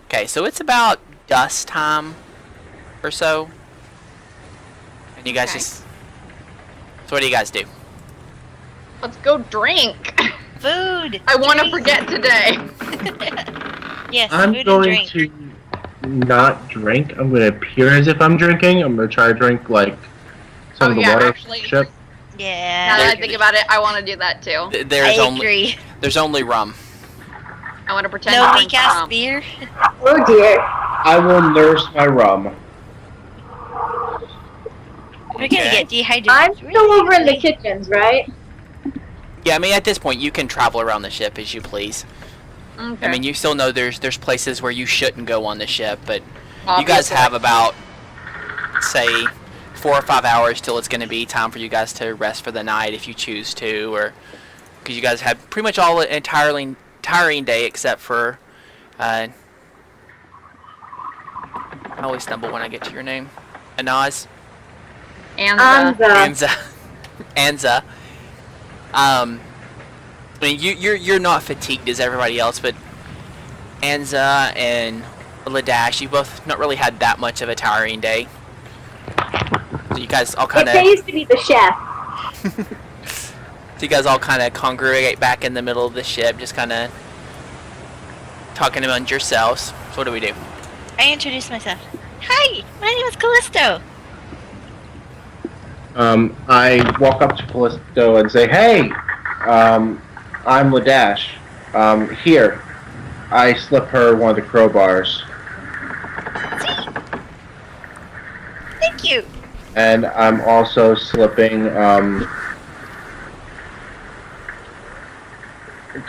Okay, so it's about dusk time or so. And you guys Okay. just... So what do you guys do? Let's go drink. Food! I want to drink. forget today. Yes, I'm food and going drink. to not drink. I'm going to appear as if I'm drinking. I'm going to try to drink, like, some of the water actually, ship. now Yeah. that I think about it, I want to do that too. There's only rum. I want to pretend No to drink weak ass rum. beer. Oh dear. I will nurse my rum. We're gonna Okay. get dehydrated. I'm still over in the kitchens, right? Yeah, I mean at this point you can travel around the ship as you please. Okay. I mean you still know there's places where you shouldn't go on the ship, but you guys Obviously. have about say 4 or 5 hours till it's going to be time for you guys to rest for the night if you choose to, or because you guys have pretty much all an tiring day except for I always stumble when I get to your name. Anaz? And Anza. Anza. I mean, you're not fatigued as everybody else, but Anza and Ladash, you both not really had that much of a tiring day. So you guys all kind It of... pays to be the chef. So you guys all kind of congregate back in the middle of the ship, just kind of talking among yourselves. So what do we do? I introduced myself. Hi, my name is Callisto. I walk up to Callisto and say, "Hey, I'm Ladash. Here." I slip her one of the crowbars. See? Thank you. And I'm also slipping,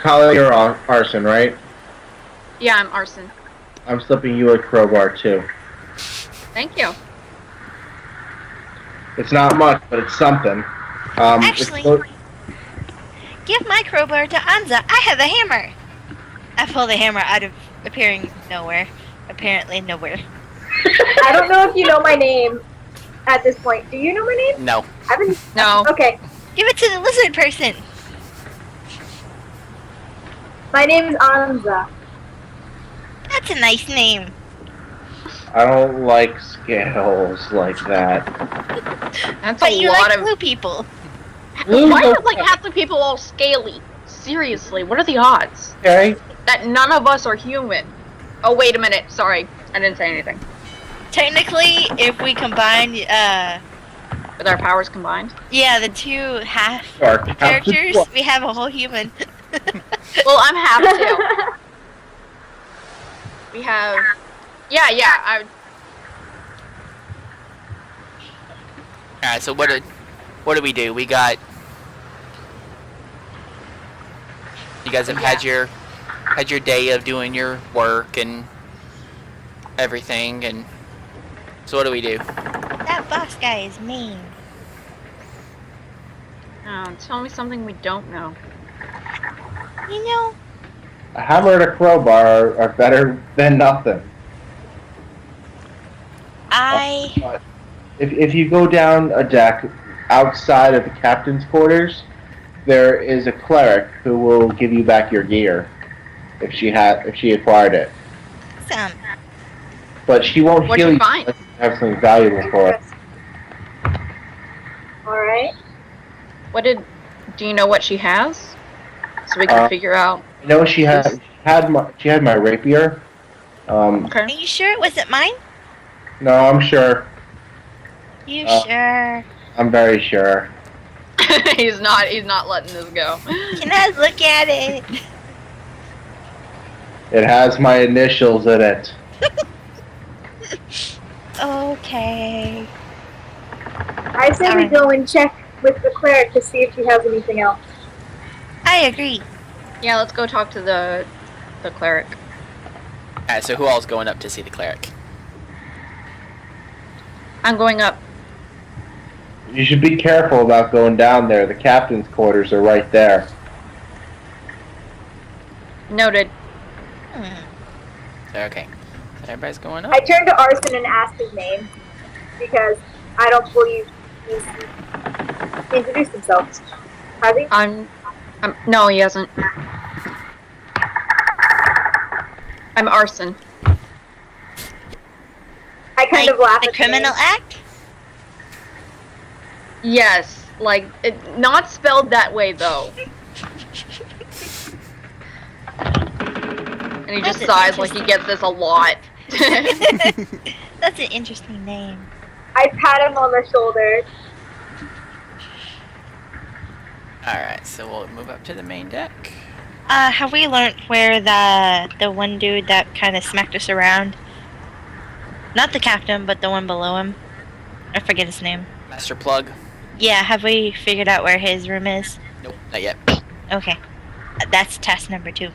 Kali or Arson, right? yeah, I'm Arson. I'm slipping you a crowbar too. Thank you. It's not much, but it's something. Actually, give my crowbar to Anza. I have a hammer. I pull the hammer out of appearing nowhere. Apparently nowhere. I don't know if you know my name at this point. Do you know my name? No. I've been... No. Okay. Give it to the lizard person. My name is Anza. That's a nice name. I don't like scales like that. That's But a you lot like of. blue people. Why are like half the people all scaly? Seriously, what are the odds Okay. that none of us are human? Oh wait a minute. Sorry, I didn't say anything. Technically, if we combine, With our powers combined. yeah, the two half Our characters, captain- we have a whole human. Well, I'm half too. We have. Yeah. Alright, so what do we do? We got... You guys have had your day of doing your work and everything, and so what do we do? That boss guy is mean. Oh, tell me something we don't know. You know, A hammer and a crowbar are better than nothing. I If you go down a deck outside of the captain's quarters, there is a cleric who will give you back your gear if she acquired it. some. But she won't What'd heal you you find? unless you have something valuable for it. Alright. Do you know what she has? So we can figure out. You know she had my rapier. Okay. Are you sure it wasn't mine? No, I'm sure. You sure? I'm very sure. He's not letting this go. Can I look at it? It has my initials in it. Okay. I say we Alright. go and check with the cleric to see if she has anything else. I agree. Yeah, let's go talk to the cleric. Alright, so who all's going up to see the cleric? I'm going up. You should be careful about going down there. The captain's quarters are right there. Noted. Okay. So everybody's going up? I turn to Arson and ask his name because I don't believe he's introduced himself. Has he? No, he hasn't. I'm Arson. I kind Like of laugh the at criminal act? Yes, like not spelled that way though. And he just That's sighs like he gets this a lot. That's an interesting name. I pat him on the shoulder. Alright, so we'll move up to the main deck. Have we learned where the one dude that kind of smacked us around? Not the captain, but the one below him. I forget his name. Master Plug? Yeah, have we figured out where his room is? Nope, not yet. Okay. That's task number 2.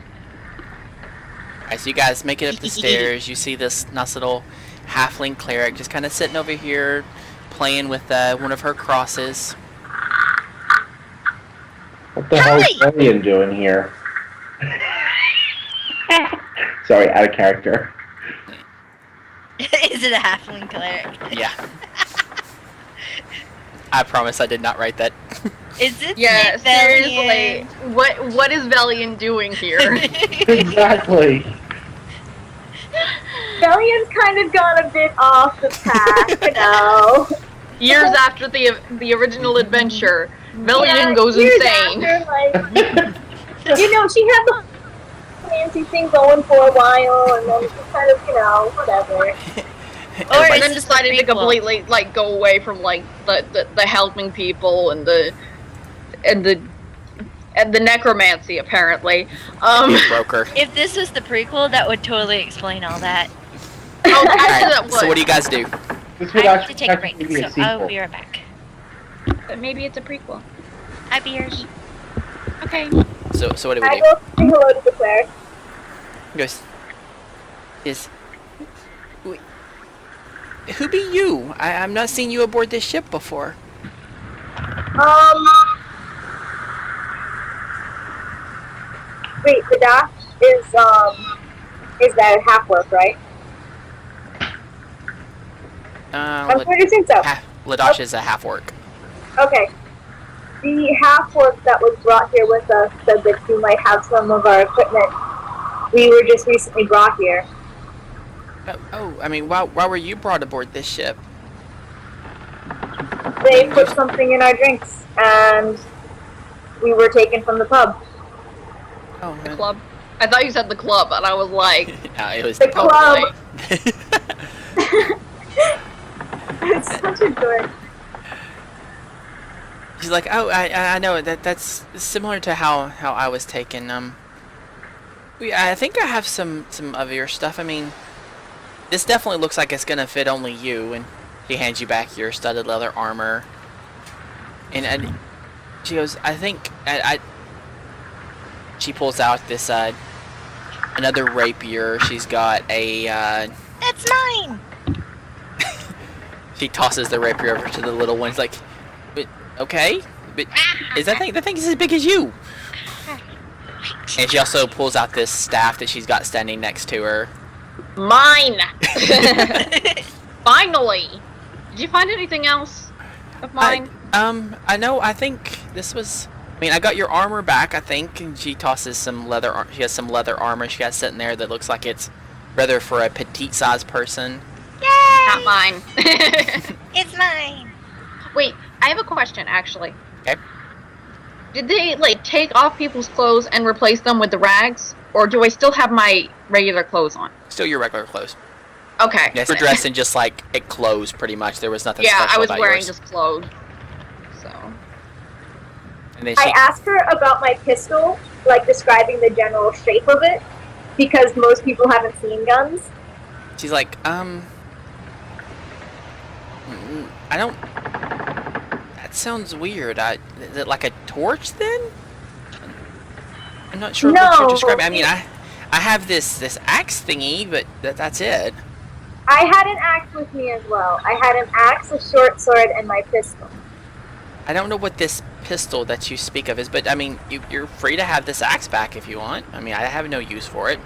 Alright, so you guys make it up the stairs. You see this nice little halfling cleric just kind of sitting over here playing with one of her crosses. What the hell is Lillian doing here? Sorry, out of character. Is it a halfling cleric? Yeah. I promise I did not write that. Is it Yeah, seriously. Velian? What is Velian doing here? Exactly. Velian's kind of gone a bit off the path, you know. Years after the original adventure, Velian Yeah, goes years insane. after, like, you know, she had the fancy thing going for a while, and then she kind of, you know, whatever. Or And is then this the decided to prequel? completely like go away from like the helping people and the necromancy apparently. Broker. If this was the prequel, that would totally explain all that. Oh, actually, Alright, that would. so what do you guys do? This would I have to actually take a break, technically be a so I'll sequel. be right back. But maybe it's a prequel. Hi, Beers. Okay. So what do we I do? go say hello to the cleric. He goes, who be you? I'm not seeing you aboard this ship before. Wait, the doc is that half work, right? I'm pretty sure so. Ladash is a half orc. Okay. The half orc that was brought here with us said that you might have some of our equipment. We were just recently brought here. I mean, why were you brought aboard this ship? They put something in our drinks, and we were taken from the pub. Oh, The man. club. I thought you said the club, and I was like, No, it was The club. totally. It's such a dork. She's like, oh, I know that's similar to how I was taken. I think I have some of your stuff. I mean, this definitely looks like it's gonna fit only you. And she hands you back your studded leather armor. And she goes, I think she pulls out this another rapier. She's got a That's mine. she tosses the rapier over to the little one. She's like, but okay, but is that thing is as big as you? And she also pulls out this staff that she's got standing next to her. Mine! Finally! Did you find anything else of mine? I know. I think this was. I mean, I got your armor back. I think, and she tosses some leather. She has some leather armor she has sitting there that looks like it's rather for a petite-sized person. Yay! Not mine. It's mine. Wait, I have a question, actually. Okay. Did they, like, take off people's clothes and replace them with the rags? Or do I still have my regular clothes on? Still your regular clothes. Okay. Yes, we're dressed in just like it clothes, pretty much. There was nothing Yeah, special I was about wearing yours. just clothes. So. And then I she, asked her about my pistol, like describing the general shape of it, because most people haven't seen guns. she's like, I don't. That sounds weird. Is it like a torch then? I'm not sure what you're No. describing. I mean, I have this axe thingy, but that's it. I had an axe with me as well. I had an axe, a short sword, and my pistol. I don't know what this pistol that you speak of is, but I mean, you're free to have this axe back if you want. I mean, I have no use for it.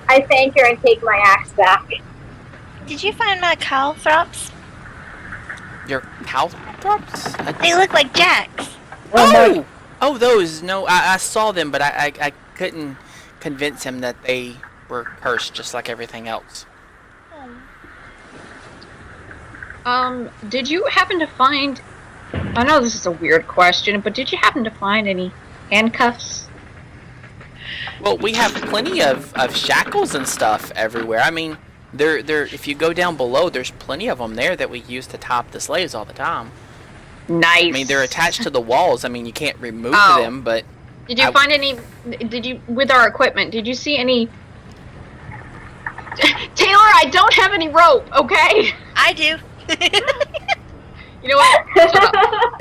I thank her and take my axe back. Did you find my caltrops? Your caltrops? They look like jacks. Oh! Oh, those. No, I saw them, but I couldn't convince him that they were cursed just like everything else. Did you happen to find... I know this is a weird question, but did you happen to find any handcuffs? Well, we have plenty of shackles and stuff everywhere. I mean, they're if you go down below, there's plenty of them there that we use to top the slaves all the time. Nice. I mean, they're attached to the walls. I mean, you can't remove them, but... Did you find any... Did you... With our equipment, did you see any... Taylor, I don't have any rope, okay? I do. You know what? Shut up.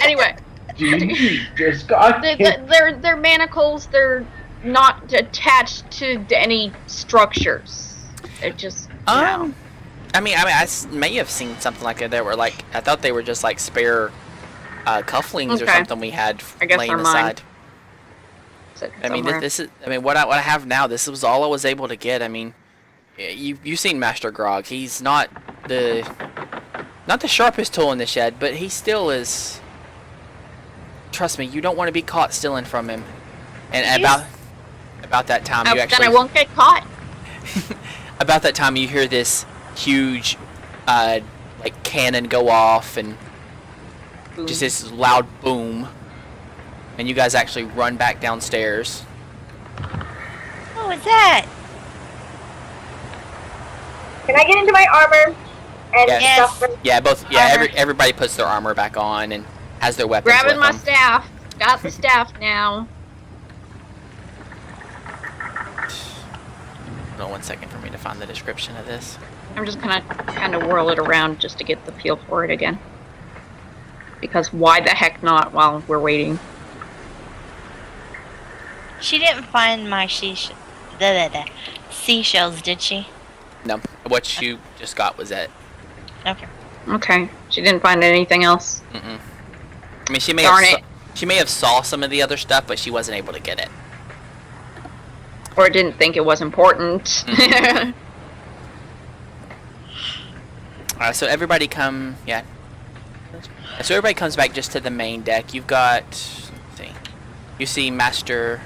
Anyway. Jesus, just God. They're manacles. They're not attached to any structures. They're just... I mean, I may have seen something like that where, like, I thought they were just, like, spare cufflinks or Okay. something we had I guess laying they're mine. aside. I mean, this is. I mean, what I have now. This was all I was able to get. I mean, you've seen Master Grog. He's not the sharpest tool in the shed, but he still is. Trust me, you don't want to be caught stealing from him. And about that time, you actually. Then I won't get caught. About that time, you hear this huge, like cannon go off, and Boom. just this loud boom. And you guys actually run back downstairs. What was that? Can I get into my armor and Yes. stuff? Yeah, both. Yeah, Armor. everybody puts their armor back on and has their weapons Grabbing with my them. staff. Got the staff now. Hold on 1 second for me to find the description of this. I'm just gonna kind of whirl it around just to get the feel for it again. Because why the heck not while we're waiting? She didn't find my seashells, did she? No, what you just got was it. Okay. Okay. She didn't find anything else. Mm-mm. I mean, she may Darn have it. she may have saw some of the other stuff, but she wasn't able to get it. Or didn't think it was important. Mhm. So everybody come, yeah. So everybody comes back just to the main deck. You've got, let's see, you see Master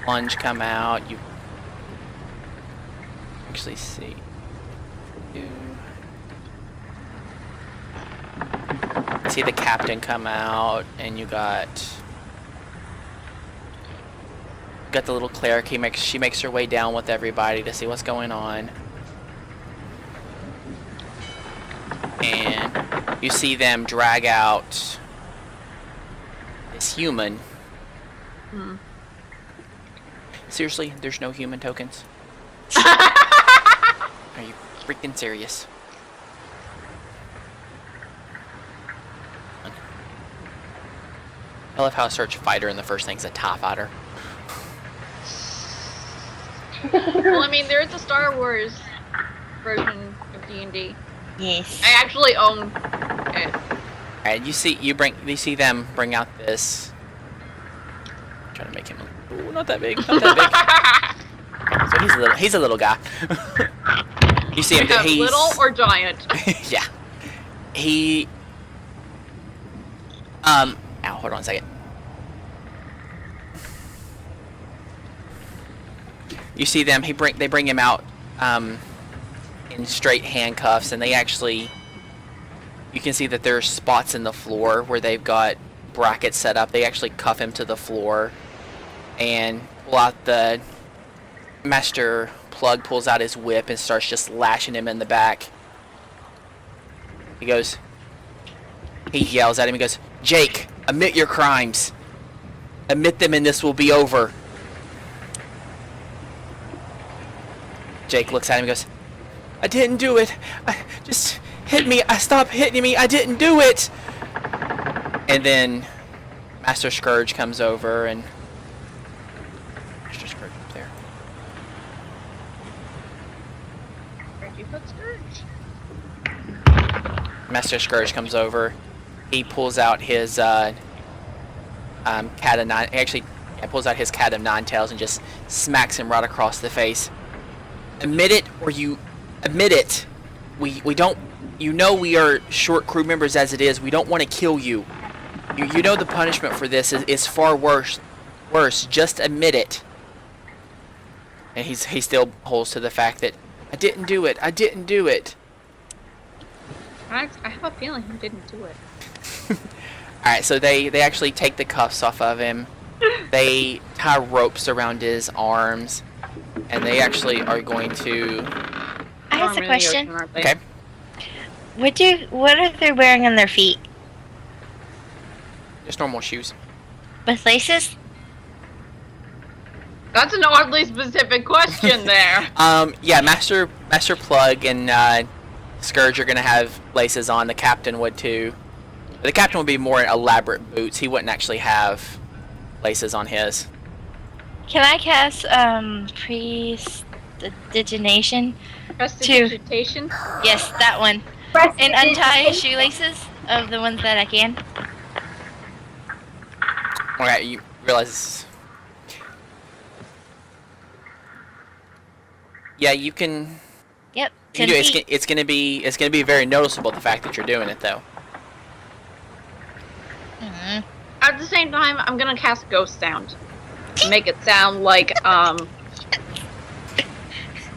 Plunge come out. You actually see. See the captain come out, and you got the little cleric. She makes her way down with everybody to see what's going on, and you see them drag out this human. Seriously, there's no human tokens? Are you freaking serious? I love how I search fighter and the first thing's a TIE fighter. Well, I mean, there is a Star Wars version of D&D. Yes. I actually own it. Alright, you see them bring out this. I'm trying to make him ooh, not that big, not that big. So he's a little guy. You see him, he's little or giant? yeah. He ow, hold on a second. You see them, they bring him out in straight handcuffs, and they actually, you can see that there's spots in the floor where they've got brackets set up. They actually cuff him to the floor and pull out the master plug, pulls out his whip and starts just lashing him in the back. He yells at him, he goes, "Jake, admit your crimes. Admit them and this will be over." Jake looks at him and goes, "I didn't do it. Just hit me. Stop hitting me. I didn't do it." And then Master Scourge comes over and Master Scourge up there. Where'd you put Scourge? Master Scourge comes over. He pulls out his cat of nine. Actually, yeah, pulls out his cat of nine tails and just smacks him right across the face. Admit it, or you admit it. We don't. You know we are short crew members as it is. We don't want to kill you. You know the punishment for this is far worse. Worse. Just admit it. And he still holds to the fact that I didn't do it. I didn't do it. I have a feeling he didn't do it. Alright, so they actually take the cuffs off of him. They tie ropes around his arms. And they actually are going to... I have a question. Okay. What are they wearing on their feet? Just normal shoes. With laces? That's an oddly specific question there. Yeah, Master Plug and Scourge are gonna have laces on. The captain would too. But the captain would be more elaborate boots. He wouldn't actually have laces on his. Can I cast prestidigitation? Prestidigitation? Yes, that one. And untie shoelaces of the ones that I can. Okay, you realize. Yeah, you can. Yep. You do. It's gonna be very noticeable the fact that you're doing it though. Mm-hmm. At the same time, I'm gonna cast Ghost Sound to make it sound like I'm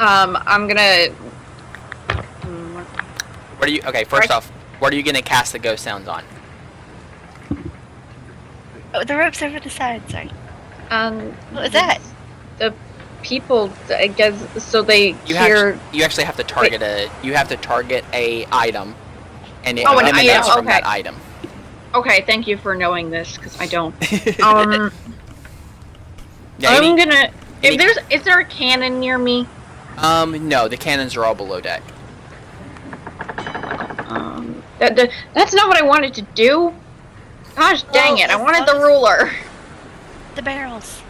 gonna. What are you? Okay, first off, what are you gonna cast the ghost sounds on? Oh, the rope's over the side. Sorry. What was that? The people, I guess, so they You actually have to target You have to target a item, and it emanates from that item. Okay, thank you for knowing this because I don't. Yeah, I'm gonna. Is there a cannon near me? No, the cannons are all below deck. That's not what I wanted to do. Gosh dang it! I wanted the ruler. The barrels.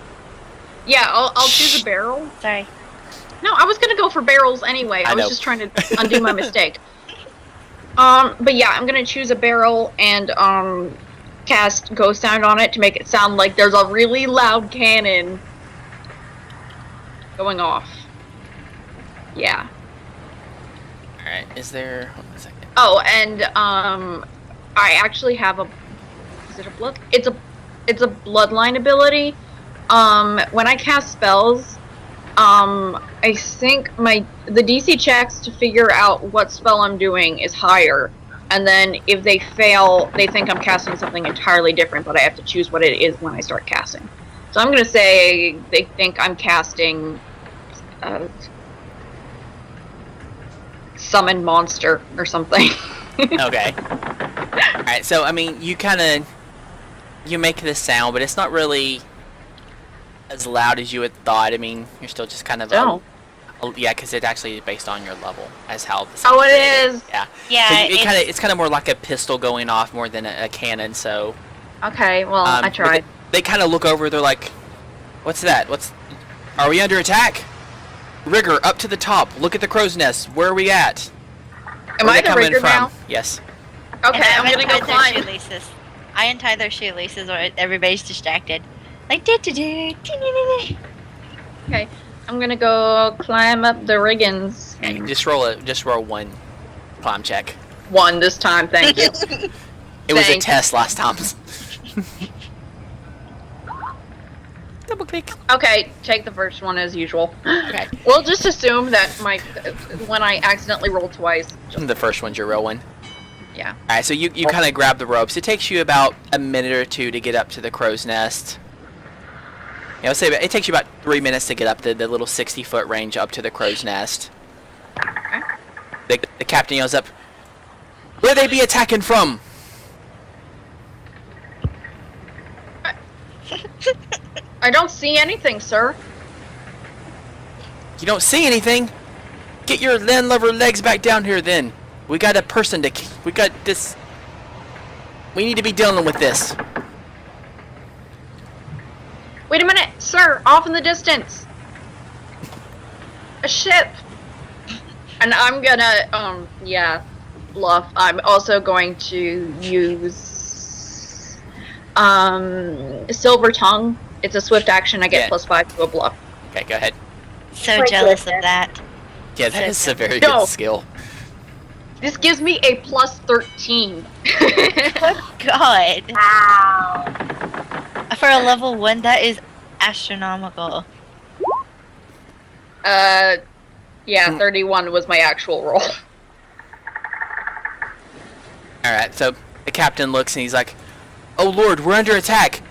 Yeah, I'll choose a barrel. Sorry. No, I was gonna go for barrels anyway. I was just trying to undo my mistake. But yeah, I'm gonna choose a barrel and cast Ghost Sound on it to make it sound like there's a really loud cannon going off. Yeah. All right. Is there? Hold on a second. Oh, and I actually have a. Is it a blood? It's a bloodline ability. When I cast spells, I think the DC checks to figure out what spell I'm doing is higher, and then if they fail, they think I'm casting something entirely different, but I have to choose what it is when I start casting. So I'm gonna say they think I'm casting summon monster or something. Okay. Alright, so, I mean, you make this sound, but it's not really as loud as you had thought. I mean, you're still just kind of... yeah, because it's actually based on your level, as how the sound is. Yeah. Yeah, so it's kind of more like a pistol going off more than a cannon, so... Okay, well, I tried. They kind of look over, they're like, what's that? Are we under attack? Rigger, up to the top. Look at the crow's nest. Where are we at? Am I the rigger now? Yes. Okay, I'm gonna go climb. Shoelaces. I untie their shoelaces, or everybody's distracted. Like, Okay, I'm gonna go climb up the riggins. Okay, just roll one climb check. One this time, thank you. It was a test last time. Double click. Okay, take the first one as usual. Okay. We'll just assume that when I accidentally roll twice. The first one's your real one. Yeah. Alright, so you kind of grab the ropes. It takes you about a minute or two to get up to the crow's nest. Yeah, let's say it takes you about 3 minutes to get up the little 60-foot range up to the crow's nest. Okay. The captain yells up, "Where they be attacking from?" I don't see anything, sir. You don't see anything? Get your landlubber legs back down here then. We got a person we got this. We need to be dealing with this. Wait a minute, sir, off in the distance. A ship. And I'm gonna, bluff. I'm also going to use, Silver Tongue. It's a swift action. I get +5 to a bluff. Okay, go ahead. So jealous of that. Yeah, that is a very good skill. This gives me a +13. God. Wow. For a level 1, that is astronomical. Yeah, 31 was my actual roll. Alright, so the captain looks and he's like, "Oh Lord, we're under attack.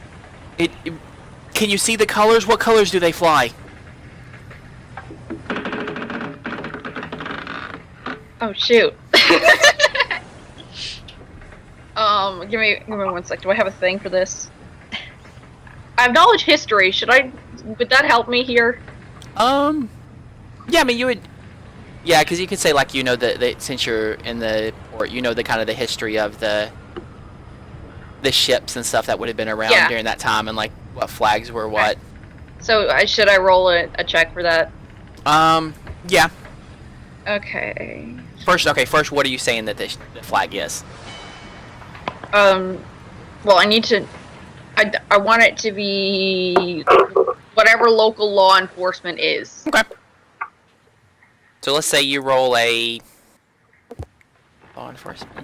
Can you see the colors? What colors do they fly?" Oh shoot. Give me 1 sec. Do I have a thing for this? I have knowledge history. Would that help me here? Yeah, I mean, you would... Yeah, because you could say, like, you know, since you're in the port, you know the kind of the history of the ships and stuff that would have been around during that time, and, like, what flags were what. So, should I roll a check for that? Yeah. Okay. First, what are you saying that the flag is? Well, I need to... I want it to be whatever local law enforcement is. Okay. So let's say you roll a law enforcement.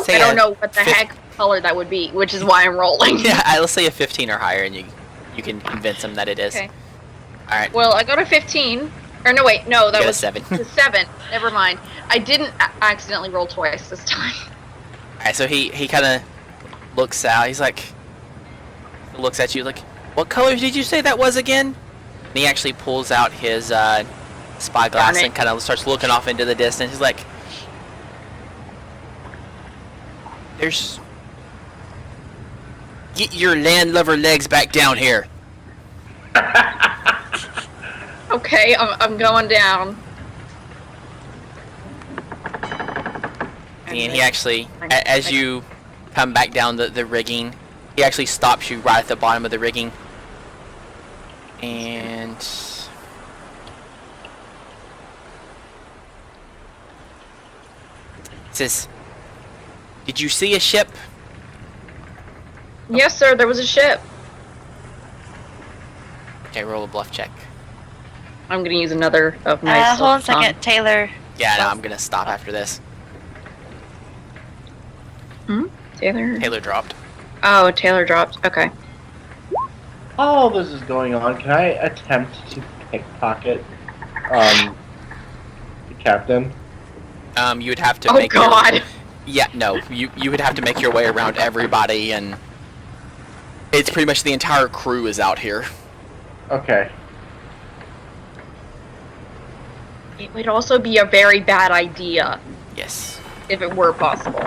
I don't know what the heck color that would be, which is why I'm rolling. Yeah, let's say a 15 or higher, and you can convince them that it is. Okay. All right. Well, I got a 15. Or no, wait, no, that was 7. 7. Never mind. I didn't accidentally roll twice this time. All right. So he kind of looks out. He's like, looks at you like, "What colors did you say that was again?" And he actually pulls out his spyglass and kind of starts looking off into the distance. He's like, "Get your landlubber legs back down here." Okay, I'm going down. And he actually, as you come back down the rigging, he actually stops you right at the bottom of the rigging. And says, "Did you see a ship?" Yes, sir, there was a ship. Okay, roll a bluff check. I'm gonna use another of my Hold on a second, Taylor. Yeah, no, I'm gonna stop after this. Taylor? Taylor dropped. Oh, Taylor dropped. Okay. all this is going on, can I attempt to pickpocket the captain? You would have to Oh make God. Yeah, no. You would have to make your way around everybody, and it's pretty much the entire crew is out here. Okay. It would also be a very bad idea Yes. if it were possible.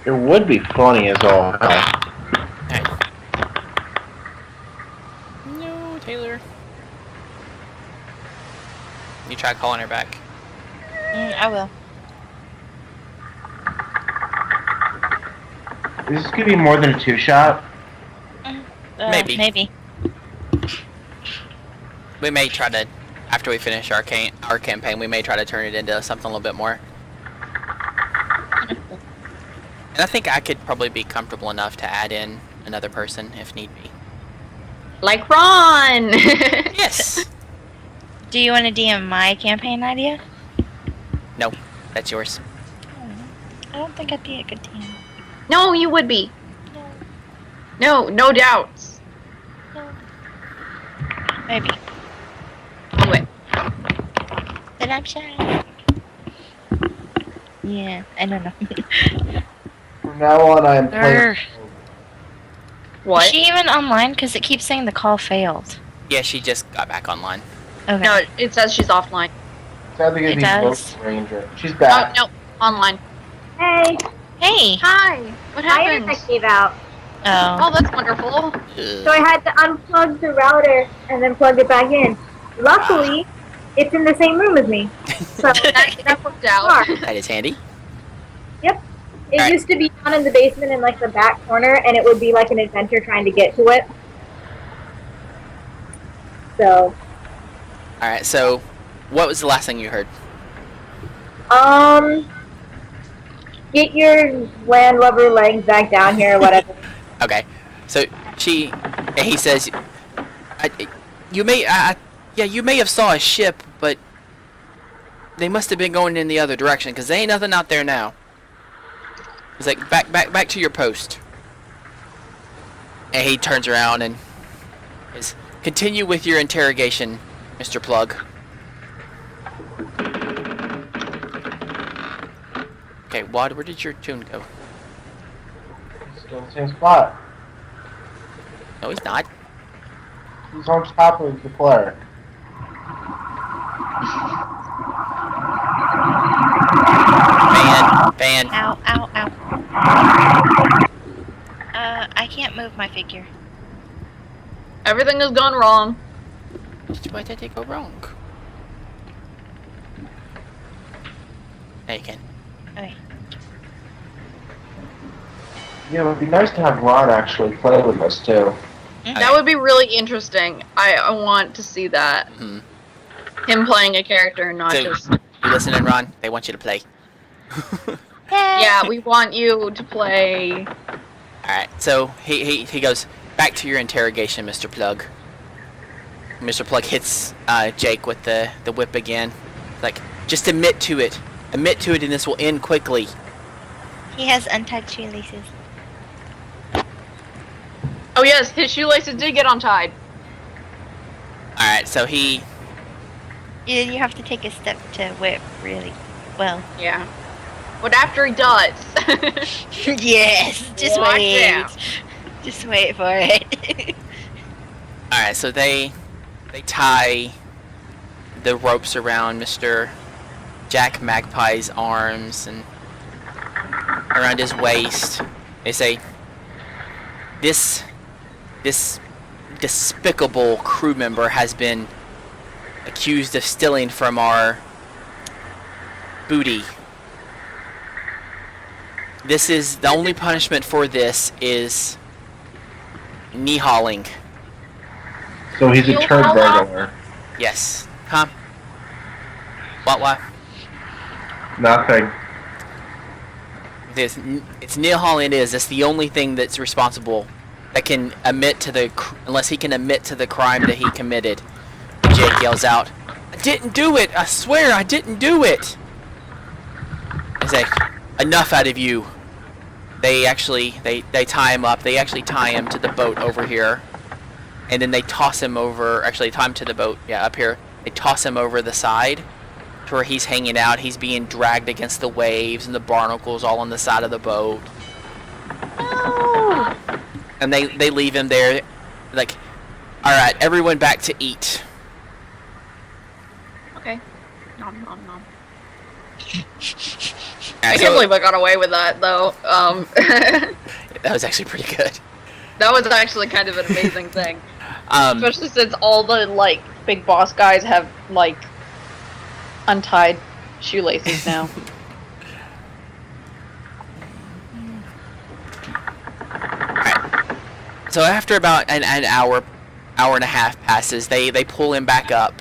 It would be funny as all hell. Alright. No, Taylor. You try calling her back. I will. Is this gonna be more than a 2-shot? Maybe. Maybe. We may try to, after we finish our campaign, we may try to turn it into something a little bit more. And I think I could probably be comfortable enough to add in another person if need be. Like Ron! Yes! Do you want to DM my campaign idea? No, that's yours. I don't think I'd be a good team. No, you would be. No. No doubts. No. Maybe. Do it. But I'm shy. Yeah, I don't know. From now on, I am playing. Is What? she even online? Because it keeps saying the call failed. Yeah, she just got back online. Okay. No, it says she's offline. Sadly, It does. Ranger. She's No, back. no, online. Hey, Hey! Hi. What my happened? internet gave out. Oh. Oh, that's wonderful. So I had to unplug the router and then plug it back in. Luckily, it's in the same room as me. So That worked out. That is handy. it Alright. used to be down in the basement in like the back corner, and it would be like an adventure trying to get to it. So, Alright, so what was the last thing you heard? get your landlubber legs back down here or whatever. Okay, so he says, you may have saw a ship, but they must have been going in the other direction, because there ain't nothing out there now. He's like, back to your post. And he turns around and says, continue with your interrogation, Mr. Plug. Okay, Wad, where did your tune go? Still in the same spot. No, he's not. He's on top of the player. Ban. Ow, ow, ow. I can't move my figure. Everything has gone wrong. Why did it go wrong? There you can. Okay. Yeah, it would be nice to have Ron actually play with us too. That would be really interesting. I want to see that. Hmm. Him playing a character, not So, just... you listening, Ron? They want you to play. Yeah, we want you to play... Alright, so he goes, back to your interrogation, Mr. Plug. Mr. Plug hits Jake with the whip again. Like, just admit to it. Admit to it and this will end quickly. He has untied shoelaces. Oh yes, his shoelaces did get untied. Alright, so he... You have to take a step to whip, really. Well. Yeah. But after he does... Yes! Just Watch wait. out. Just wait for it. Alright, so they tie the ropes around Mr. Jack Magpie's arms and around his waist. They say, this despicable crew member has been accused of stealing from our booty. This is the only punishment for this is knee hauling. So he's a turd burglar. Yes. Huh? What? Nothing. It's knee hauling. It's the only thing that's responsible that can admit to unless he can admit to the crime that he committed. Jake yells out, "I didn't do it! I swear I didn't do it!" I say, "Enough out of you." They tie him up. They actually tie him to the boat over here. And then they toss him over, actually tie him to the boat, yeah, up here. They toss him over the side to where he's hanging out. He's being dragged against the waves and the barnacles all on the side of the boat. Oh. And they leave him there, like, alright, everyone back to eat. Okay. Nom nom nom. And I can't believe I got away with that, though. that was actually pretty good. That was actually kind of an amazing thing. Um, Especially since all the, like, big boss guys have, like, untied shoelaces now. Alright. So after about an hour and a half passes, they pull him back up.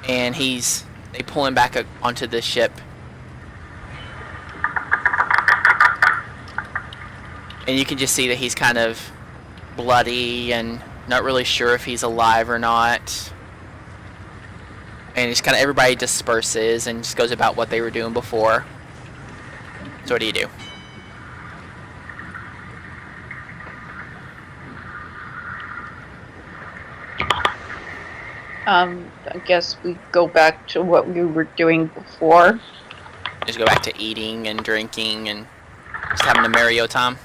And they pull him back onto the ship. And you can just see that he's kind of bloody and not really sure if he's alive or not. And just kind of everybody disperses and just goes about what they were doing before. So what do you do? I guess we go back to what we were doing before. Just go back to eating and drinking and just having a merry old time?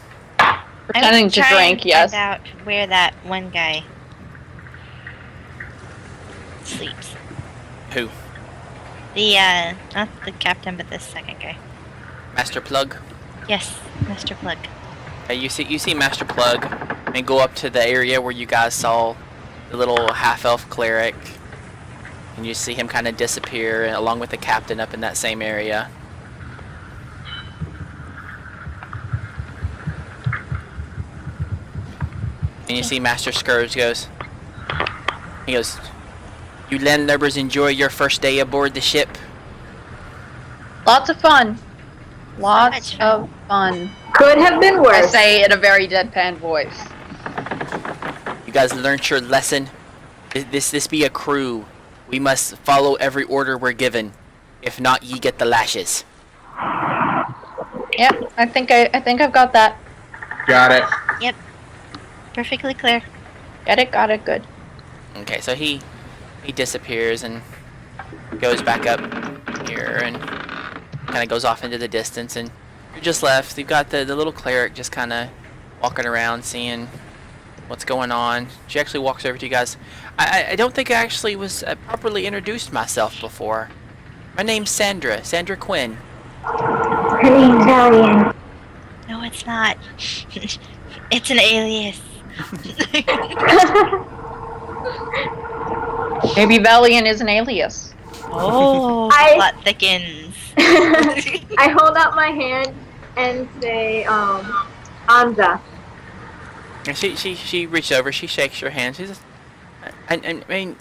Pretending to drink, yes. Find out where that one guy sleeps. Who? The not the captain, but the second guy. Master Plug? Yes, Mr. Plug. You see Master Plug and go up to the area where you guys saw the little half-elf cleric, and you see him kind of disappear along with the captain up in that same area. And you see Master Scourge goes, "You landlubbers enjoy your first day aboard the ship?" Lots of fun. Lots much fun. of fun. Could have been I worse. say in a very deadpan voice. You guys learned your lesson? This be a crew. We must follow every order we're given. If not, ye get the lashes. Yep, I think I've got that. Got it. Yep. Perfectly clear. Got it, good. Okay, so he disappears and goes back up here and kind of goes off into the distance, and you're just left. You've got the little cleric just kind of walking around seeing what's going on. She actually walks over to you guys. I don't think I actually was properly introduced myself before. My name's Sandra Quinn. Her name's Valiant. No, it's not. It's an alias. Maybe Valiant is an alias. Oh, I- plot thickens. I hold out my hand and say, Anza. And she reaches over. She shakes your hand. She says, I mean,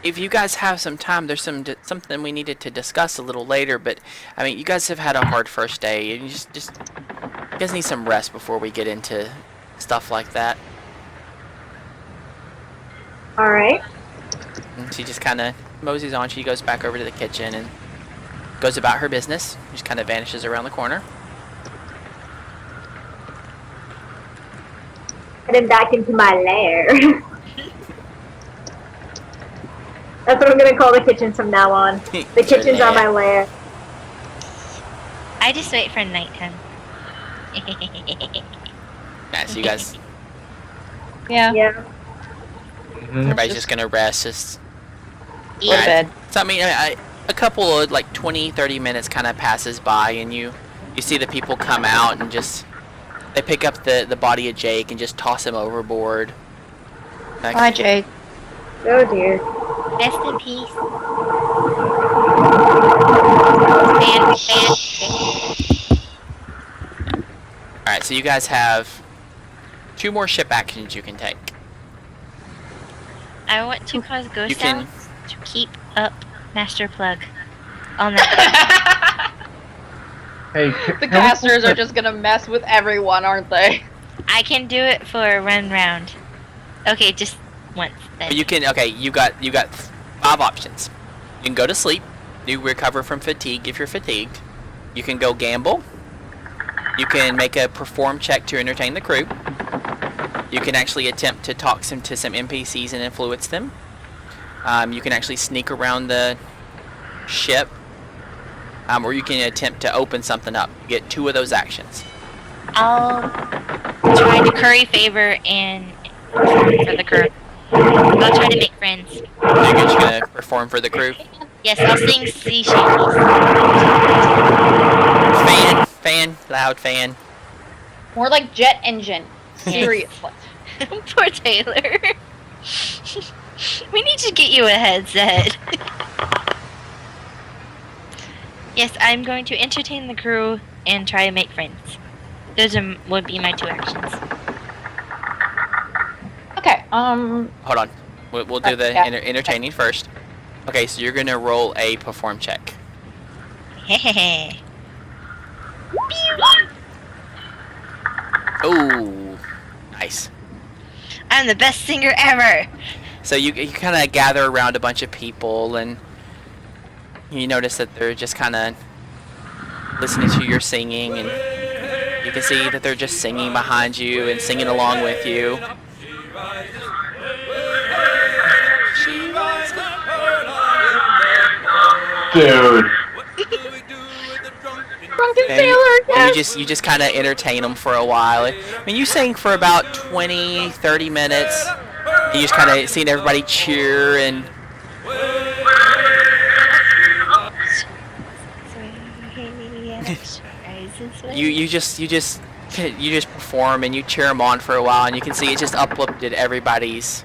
if you guys have some time, there's something we needed to discuss a little later. But I mean, you guys have had a hard first day, and you you guys need some rest before we get into stuff like that. Alright. And she just kind of moseys on. She goes back over to the kitchen and goes about her business. Just kind of vanishes around the corner. Heading back into my lair. That's what I'm gonna call the kitchen from now on. The kitchen's on my lair. I just wait for nighttime. Yeah, so you guys, Yeah. Yeah. everybody's just gonna rest. Just Go to bed. So I mean, a couple of like 20-30 minutes kind of passes by, and you see the people come out and just they pick up the body of Jake and just toss him overboard. Like, Bye, Jake. Oh dear. Rest in peace. Alright, so you guys have 2 more ship actions you can take. I want to cause You ghost can- sounds to keep up Master Plug all night. Hey, The casters are just gonna mess with everyone, aren't they? I can do it for a run round. Okay, just once. Then. You can. Okay, you got 5 options. You can go to sleep. You recover from fatigue if you're fatigued. You can go gamble. You can make a perform check to entertain the crew. You can actually attempt to talk to some NPCs and influence them. You can actually sneak around the ship. Or you can attempt to open something up. You get 2 of those actions. I'll try to curry favor and perform for the crew. I'll try to make friends. You're just going to perform for the crew? Yes, I'll sing Sea Shackles. Loud fan. More like jet engine. Seriously. Poor Taylor. We need to get you a headset. Yes, I'm going to entertain the crew and try to make friends. Those would be my 2 actions. Okay, Hold on. We'll do the entertaining first. Okay, so you're going to roll a perform check. Hehehe. Ooh, nice. I'm the best singer ever. So you kind of gather around a bunch of people, and you notice that they're just kind of listening to your singing, and you can see that they're just singing behind you and singing along with you. Dude. drunken And sailor again. you just kind of entertain them for a while. I mean, you sing for about 20-30 minutes. You just kind of seeing everybody cheer, and you just perform and you cheer them on for a while, and you can see it just uplifted everybody's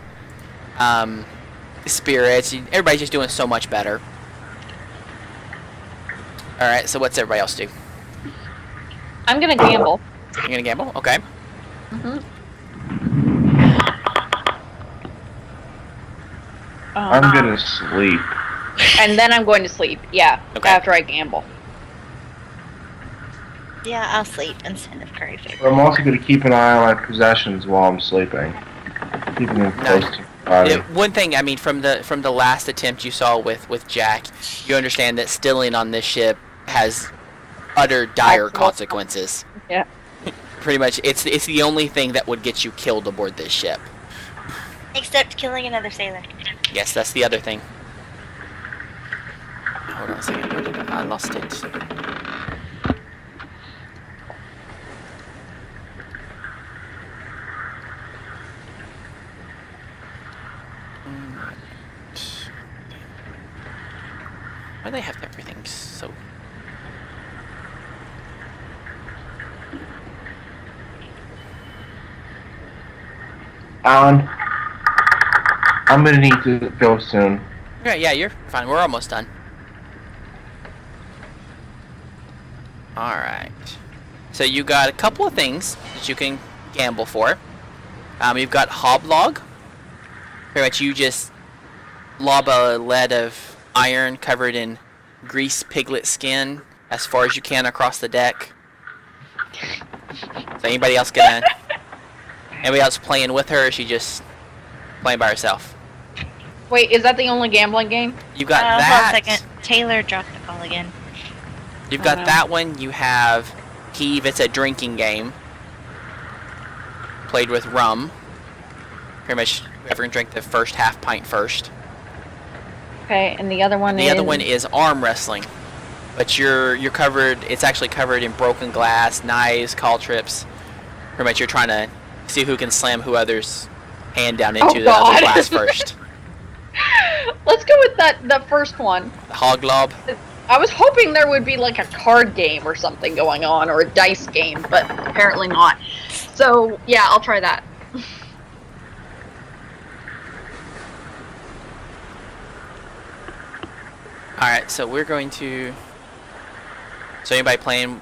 spirits. Everybody's just doing so much better. All right, so what's everybody else do? I'm gonna gamble. You're gonna gamble? Okay. I'm gonna sleep. And then I'm going to sleep. Yeah, Okay. after I gamble. Yeah, I'll sleep instead of curry favor. But I'm also gonna keep an eye on my possessions while I'm sleeping. Keeping them close to my body. Yeah, one thing, I mean, from the last attempt you saw with Jack, you understand that stealing on this ship has utter dire consequences. Yeah. Pretty much, it's the only thing that would get you killed aboard this ship. Except killing another sailor. Yes, that's the other thing. Hold on a second, where did I lost it? Why do they have everything so... Alan, I'm gonna need to go soon. Yeah, you're fine. We're almost done. Alright. So you got a couple of things that you can gamble for. You've got Hoblog. Pretty much you just lob a lead of iron covered in grease piglet skin as far as you can across the deck. So anybody else playing with her, or is she just playing by herself? Wait, is that the only gambling game? You got Hold on a that. second. Taylor dropped the call again. You've got that one. You have Heave. It's a drinking game. Played with rum. Pretty much whoever can drink the first half pint first. Okay, and the other one The other one is arm wrestling. But you're covered, it's actually covered in broken glass, knives, caltrips. Pretty much you're trying to see who can slam who other's hand down into the other glass first. Let's go with the first one. The hog lob. I was hoping there would be like a card game or something going on, or a dice game, but apparently not. So, yeah, I'll try that. Alright, so we're going to... So anybody playing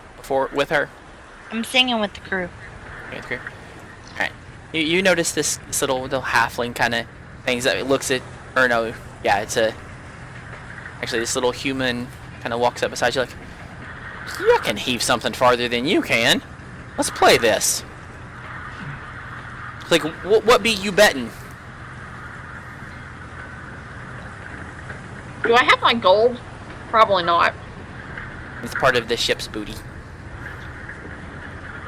with her? I'm singing with the crew. Okay, that's great. Alright. You notice this little halfling kind of things that it looks at... Or no, yeah, it's a... Actually, this little human kind of walks up beside you like... You can heave something farther than you can. Let's play this. It's like, what be you betting? Do I have my gold? Probably not. It's part of the ship's booty.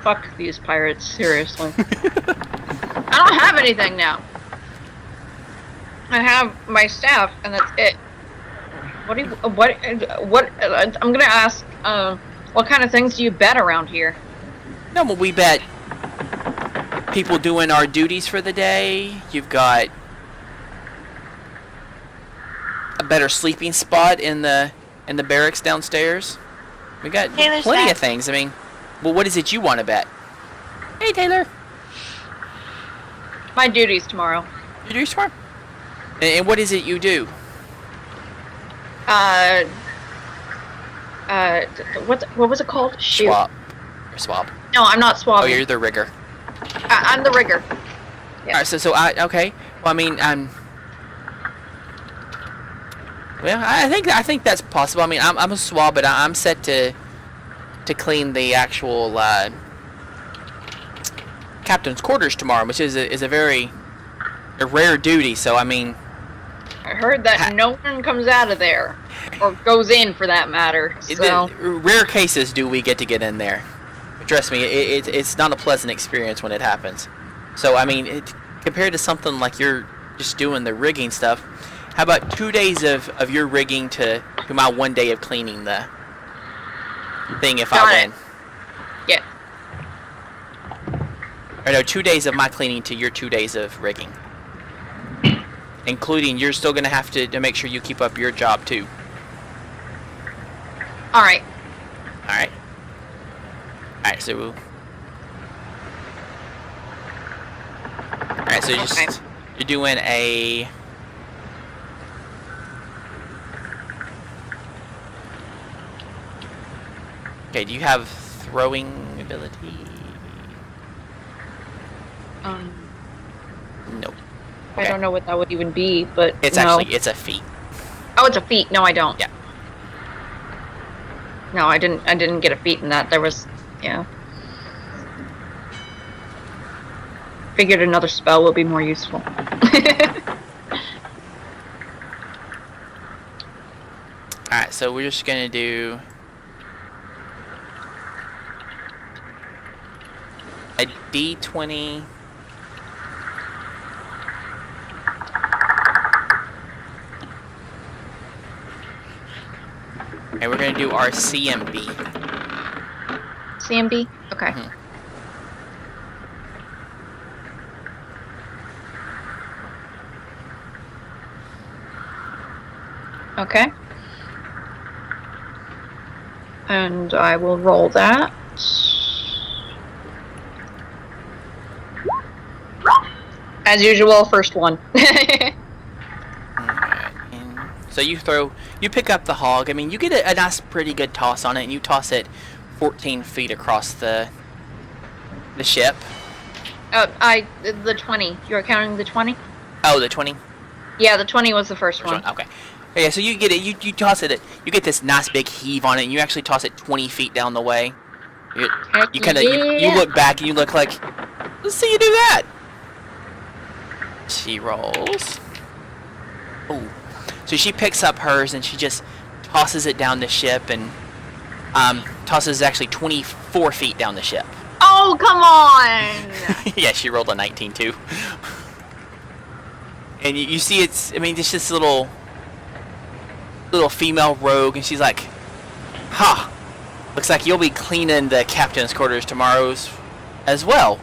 Fuck these pirates, seriously. I don't have anything now. I have my staff, and that's it. I'm gonna ask, what kind of things do you bet around here? No, well, we bet people doing our duties for the day. You've got a better sleeping spot in the barracks downstairs. We got Taylor's plenty back. of things. I mean, well, what is it you want to bet? Hey, Taylor. My duties tomorrow. You do tomorrow? And what is it you do? What was it called? Shoot. Swap. Or swab. No, I'm not Oh, swabbing. you're the rigger. I'm the rigger. Yeah. Alright, okay. Well, I mean, well, I think that's possible. I mean, I'm a swab, but I'm set to clean the actual captain's quarters tomorrow, which is a very rare duty. So I mean, I heard that no one comes out of there, or goes in for that matter. So rare cases do we get to get in there. Trust me, it's not a pleasant experience when it happens. So I mean, compared to something like you're just doing the rigging stuff, how about 2 days of your rigging to my 1 day of cleaning the thing if I win? Yeah. Or no, 2 days of my cleaning to your 2 days of rigging. Including you're still going to have to make sure you keep up your job too. Alright. Alright. Alright, so... Alright, so you're doing a... Okay, do you have throwing ability? Nope. I Okay. don't know what that would even be, but It's no. actually, it's a feat. Oh, it's a feat. No, I don't. Yeah. No, I didn't get a feat in that. There was, yeah. Figured another spell would be more useful. Alright, so we're just gonna do... a D20... And we're gonna do our CMB. CMB? Okay. Mhm. Okay. And I will roll that. As usual, first one. Alright, and so you pick up the hog. I mean, you get a nice, pretty good toss on it, and you toss it 14 feet across the ship. The 20. You're counting the 20? Oh, the 20? Yeah, the 20 was the first one. Okay. Yeah, so you get it, you toss it, you get this nice big heave on it, and you actually toss it 20 feet down the way. You kind of, you look back, and you look like, let's see you do that. She rolls. Ooh. So she picks up hers, and she just tosses it down the ship, and tosses actually 24 feet down the ship. Oh, come on! Yeah, she rolled a 19 too. And you see it's, I mean, it's this little female rogue, and she's like, huh, looks like you'll be cleaning the captain's quarters tomorrow as well.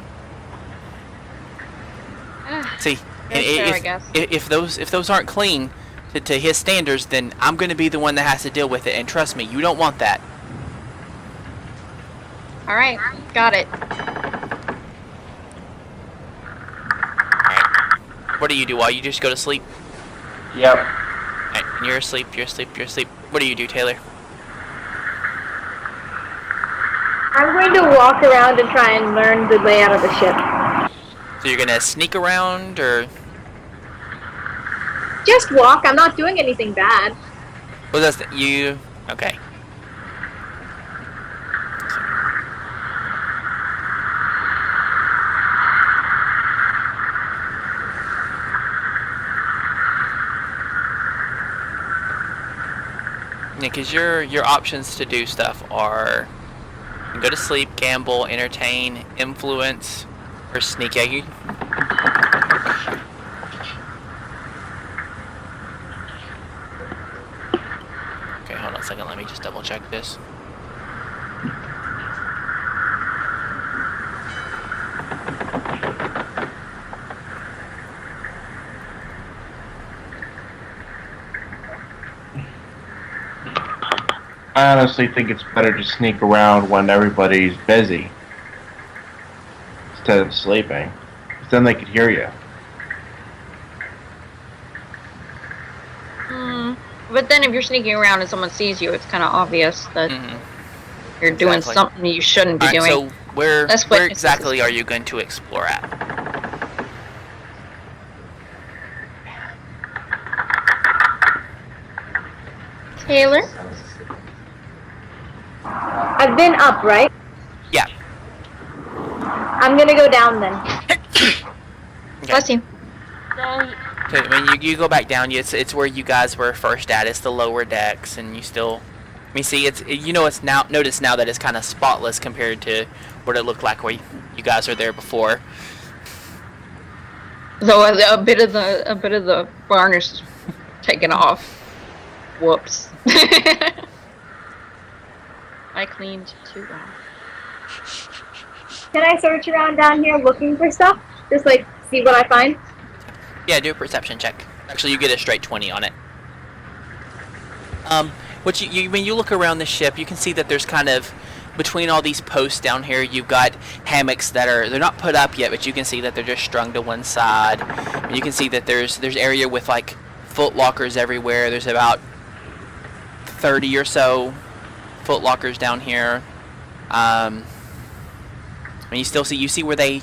See, and fair, I guess. if those aren't clean to his standards, then I'm going to be the one that has to deal with it, and trust me, you don't want that. Alright, got it. Alright. What do you do while you just go to sleep? Yep. Alright, and you're asleep, you're asleep, you're asleep. What do you do, Taylor? I'm going to walk around and try and learn the layout of the ship. So you're going to sneak around, or... Just walk. I'm not doing anything bad. Well, that's you... Okay. Yeah, because your options to do stuff are go to sleep, gamble, entertain, influence, or sneak. Yeah, okay, hold on a second. Let me just double check this. I honestly think it's better to sneak around when everybody's busy instead of sleeping. 'Cause then they could hear you. But then if you're sneaking around and someone sees you, it's kind of obvious that you're doing something you shouldn't be doing. So where exactly are you going to explore at? Taylor? I've been up, right? Yeah. I'm gonna go down then. Okay. Bless you. So when you go back down, it's where you guys were first at. It's the lower decks, and you still. I mean, see, it's now. Notice now that it's kind of spotless compared to what it looked like where you guys were there before. So a bit of the varnish taken off. Whoops. I cleaned too well. Can I search around down here looking for stuff? Just like see what I find? Yeah, do a perception check. Actually, you get a straight 20 on it. When you look around the ship, you can see that there's kind of between all these posts down here, you've got hammocks that they're not put up yet, but you can see that they're just strung to one side. And you can see that there's area with like foot lockers everywhere. There's about 30 or so foot lockers down here. And you still see where they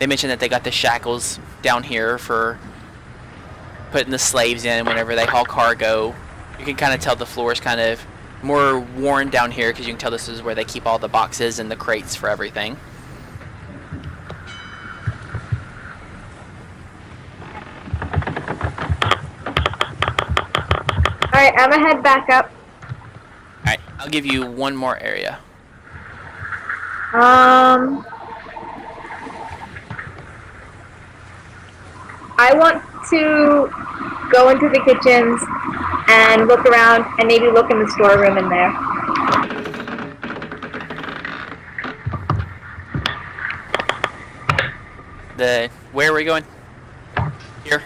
mentioned that they got the shackles down here for putting the slaves in whenever they haul cargo. You can kind of tell the floor is kind of more worn down here because you can tell this is where they keep all the boxes and the crates for everything. Alright, I'm gonna head back up. Alright, I'll give you one more area. I want to go into the kitchens and look around and maybe look in the storeroom in there. Where are we going? Here?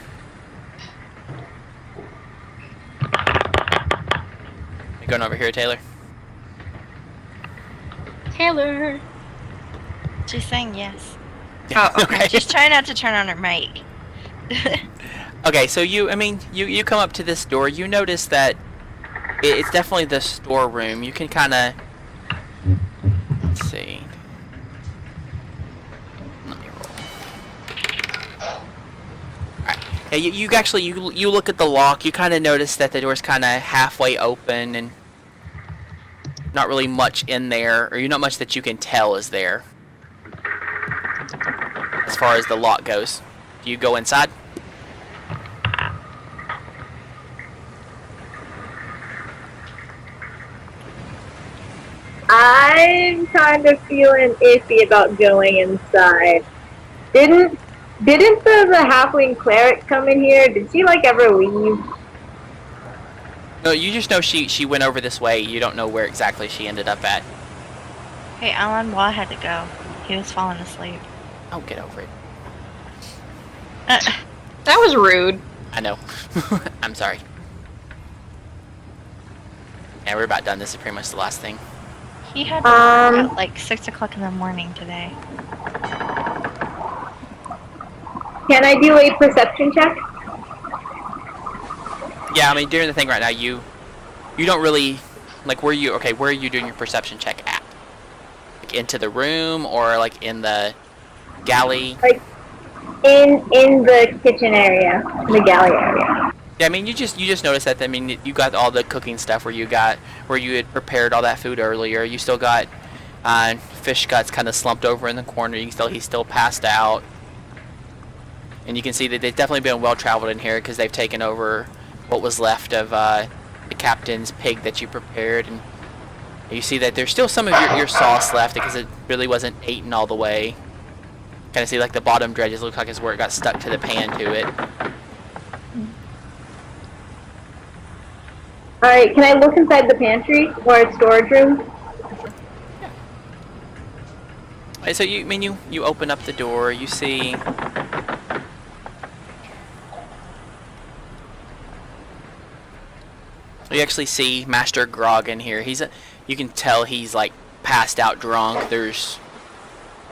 You going over here, Taylor? Taylor. She's saying yes. Oh, okay. She's trying not to turn on her mic. Okay, so you come up to this door. You notice that it's definitely the storeroom. You can kind of let's see. Let me roll. Alright. Yeah, you actually you look at the lock. You kind of notice that the door's kind of halfway open and not really much in there, or not much that you can tell is there. As far as the lock goes, do you go inside? I'm kind of feeling iffy about going inside. Didn't the halfling cleric come in here? Did she like ever leave? No, you just know she went over this way. You don't know where exactly she ended up at. Hey, Alan Waugh had to go. He was falling asleep. Oh, get over it. That was rude. I know. I'm sorry. Yeah, we're about done. This is pretty much the last thing. He had to work at like 6 o'clock in the morning today. Can I do a perception check? Yeah, I mean, during the thing right now, you don't really, like, where are you doing your perception check at? Like, into the room, or, like, in the galley? Like, in the kitchen area, the galley area. Yeah, I mean, you just noticed that, I mean, you got all the cooking stuff where you had prepared all that food earlier. You still got, fish guts kind of slumped over in the corner. You can tell he's still passed out. And you can see that they've definitely been well traveled in here because they've taken over what was left of the captain's pig that you prepared, and you see that there's still some of your sauce left because it really wasn't eaten all the way. Kind of see like the bottom dredges look like it's where it got stuck to the pan to it. Alright, can I look inside the pantry or its storage room? So you open up the door, you see you actually see Master Grog in here. You can tell he's like passed out drunk. There's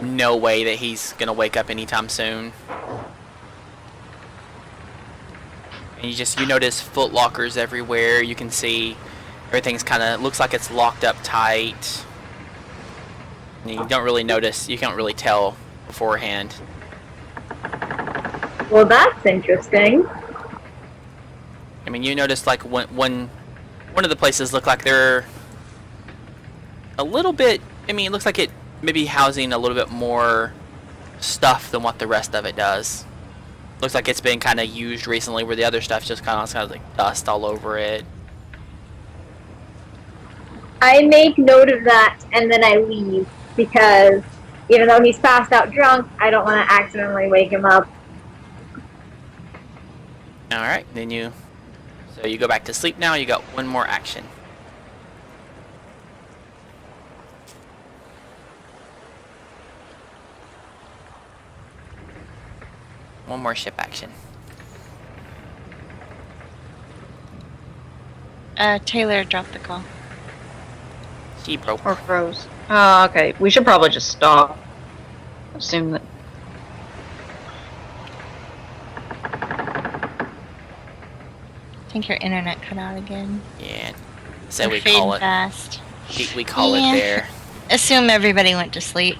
no way that he's gonna wake up anytime soon. And you notice foot lockers everywhere. You can see everything's looks like it's locked up tight. And you don't really notice, you can't really tell beforehand. Well, that's interesting. I mean, you notice like one of the places look like they're a little bit, I mean, it looks like it maybe housing a little bit more stuff than what the rest of it does. Looks like it's been kind of used recently, where the other stuff's just kind of like dust all over it. I make note of that and then I leave because even though he's passed out drunk, I don't want to accidentally wake him up. Alright, so you go back to sleep now. You got one more action. One more ship action. Taylor dropped the call. She broke. Or froze. Oh, okay. We should probably just stop. Assume that. I think your internet cut out again. Yeah. So You're we call it. Fast. We call it there. Assume everybody went to sleep.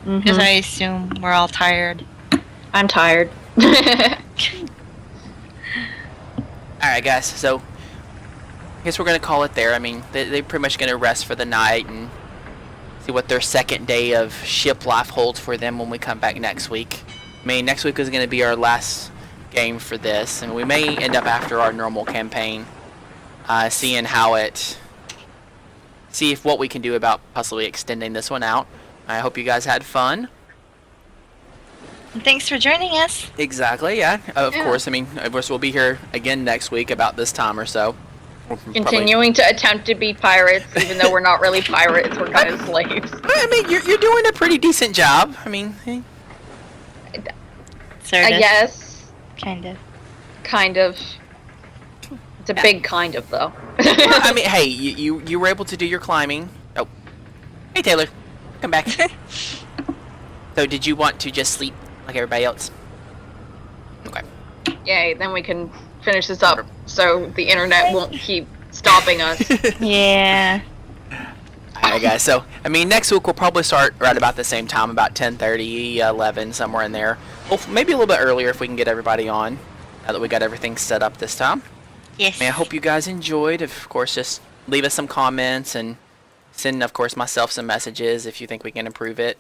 Because I Mhm. assume we're all tired. I'm tired. Alright, guys. So I guess we're gonna call it there. I mean, they're pretty much gonna rest for the night and see what their second day of ship life holds for them when we come back next week. I mean, next week is gonna be our last game for this, and we may end up after our normal campaign, seeing see if what we can do about possibly extending this one out. I hope you guys had fun. And thanks for joining us. Exactly, yeah. Of course, I mean, of course we'll be here again next week about this time or so. Continuing to attempt to be pirates, even though we're not really pirates, we're kind of slaves. I mean, you're doing a pretty decent job. I mean, Sort I of. guess. Kind of. Kind of. It's a big kind of, though. well, I mean, hey, you were able to do your climbing. Oh, hey Taylor, come back. So, did you want to just sleep like everybody else? Okay. Yay, then we can finish this up so the internet won't keep stopping us. Yeah. Alright guys, so, I mean, next week we'll probably start right about the same time, about 10:30, 11, somewhere in there. Well, maybe a little bit earlier if we can get everybody on, now that we got everything set up this time. Yes. I mean, I hope you guys enjoyed. Of course, just leave us some comments and send, of course, myself some messages if you think we can improve it.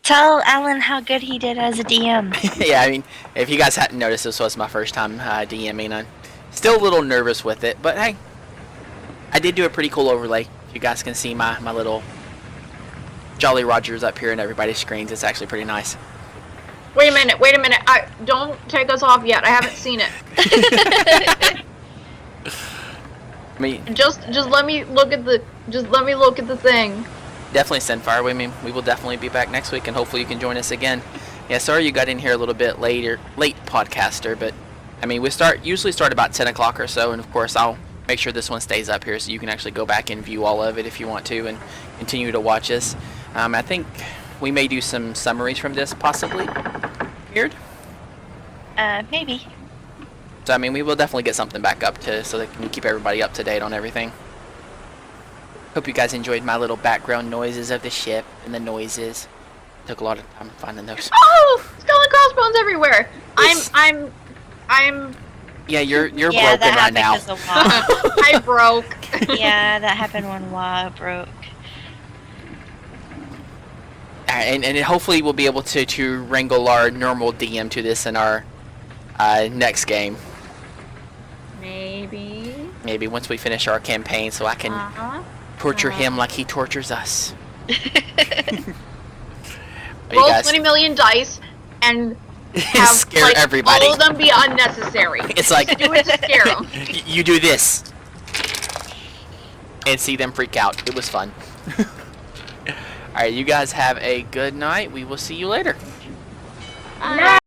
Tell Alan how good he did as a DM. Yeah, I mean, if you guys hadn't noticed, this was my first time DMing. I'm still a little nervous with it, but hey, I did do a pretty cool overlay. You guys can see my little Jolly Rogers up here in everybody's screens. It's actually pretty nice. Wait a minute. Don't take us off yet. I haven't seen it. I mean, Just let me look at the thing. definitely Sinfire. I mean, we will definitely be back next week, and hopefully you can join us again. Yeah, sorry you got in here a little bit late podcaster, but I mean, we usually start about 10 o'clock or so, and of course I'll make sure this one stays up here so you can actually go back and view all of it if you want to and continue to watch us. I think we may do some summaries from this, possibly. Weird. Maybe. So, I mean, we will definitely get something back up so that we can keep everybody up to date on everything. Hope you guys enjoyed my little background noises of the ship and the noises. Took a lot of time finding those. Oh, skull and crossbones everywhere. I'm. Yeah, you're Yeah, broken right that now. happened 'cause of Wa. I broke. Yeah, that happened when Wa broke. And hopefully we'll be able to wrangle our normal DM to this in our next game. Maybe. Maybe once we finish our campaign, so I can torture him like he tortures us. Roll 20 million dice and have scare like everybody. all of them be unnecessary. It's like do it to scare them. You do this and see them freak out. It was fun. All right, you guys have a good night. We will see you later. Night.